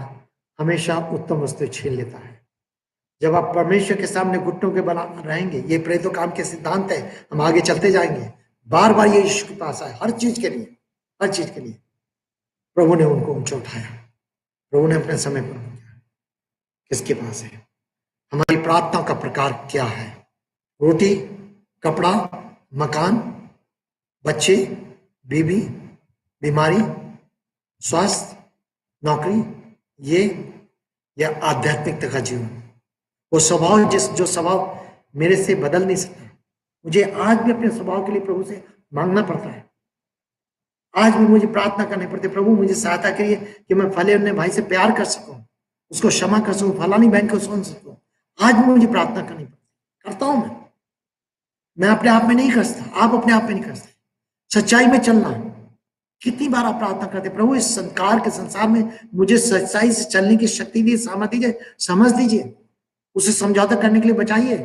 हमेशा उत्तम वस्तु छीन लेता है। जब आप परमेश्वर के सामने घुटनों के बल रहेंगे, ये प्रेरितों काम के सिद्धांत है, हम आगे चलते जाएंगे। बार बार ये यीशु के पास आए, हर चीज के लिए, हर चीज के लिए प्रभु ने उनको ऊंचा उठाया, प्रभु ने अपने समय पर किया। किसके पास है? हमारी प्रार्थना का प्रकार क्या है? रोटी, कपड़ा, मकान, बच्चे, बीवी, बीमारी, स्वास्थ्य, नौकरी, ये, या आध्यात्मिकता का जीवन? वो स्वभाव जो स्वभाव मेरे से बदल नहीं सकता, मुझे आज भी अपने स्वभाव के लिए प्रभु से मांगना पड़ता है। आज भी मुझे प्रार्थना करनी पड़ती है, प्रभु मुझे सहायता करिए कि मैं फले अपने भाई से प्यार कर सकूं, उसको क्षमा कर सकूं, फलानी बहन को सुन सकूं। आज भी मुझे प्रार्थना करनी पड़ती है, करता हूं मैं अपने आप में नहीं करता, आप अपने आप में नहीं करते। सच्चाई में चलना है। कितनी बार आप प्रार्थना करते, प्रभु इस संस्कार के संसार में मुझे सच्चाई से चलने की शक्ति दीजिए, सामर्थ्य दीजिए, समझ दीजिए, उसे समझौता करने के लिए बचाइए।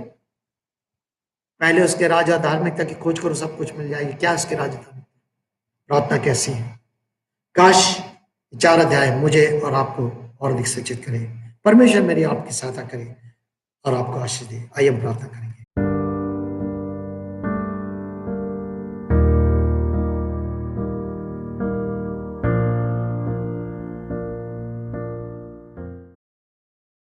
पहले उसके राजा धार्मिकता की खोज करो, सब कुछ मिल जाएगी। क्या उसके राजा धार्मिकता? प्रार्थना कैसी है? काश 4 अध्याय मुझे और आपको और अधिक सचेत करे। परमेश्वर मेरी आपकी सहायता करे और आपको आशीष दे। आइए हम प्रार्थना करें।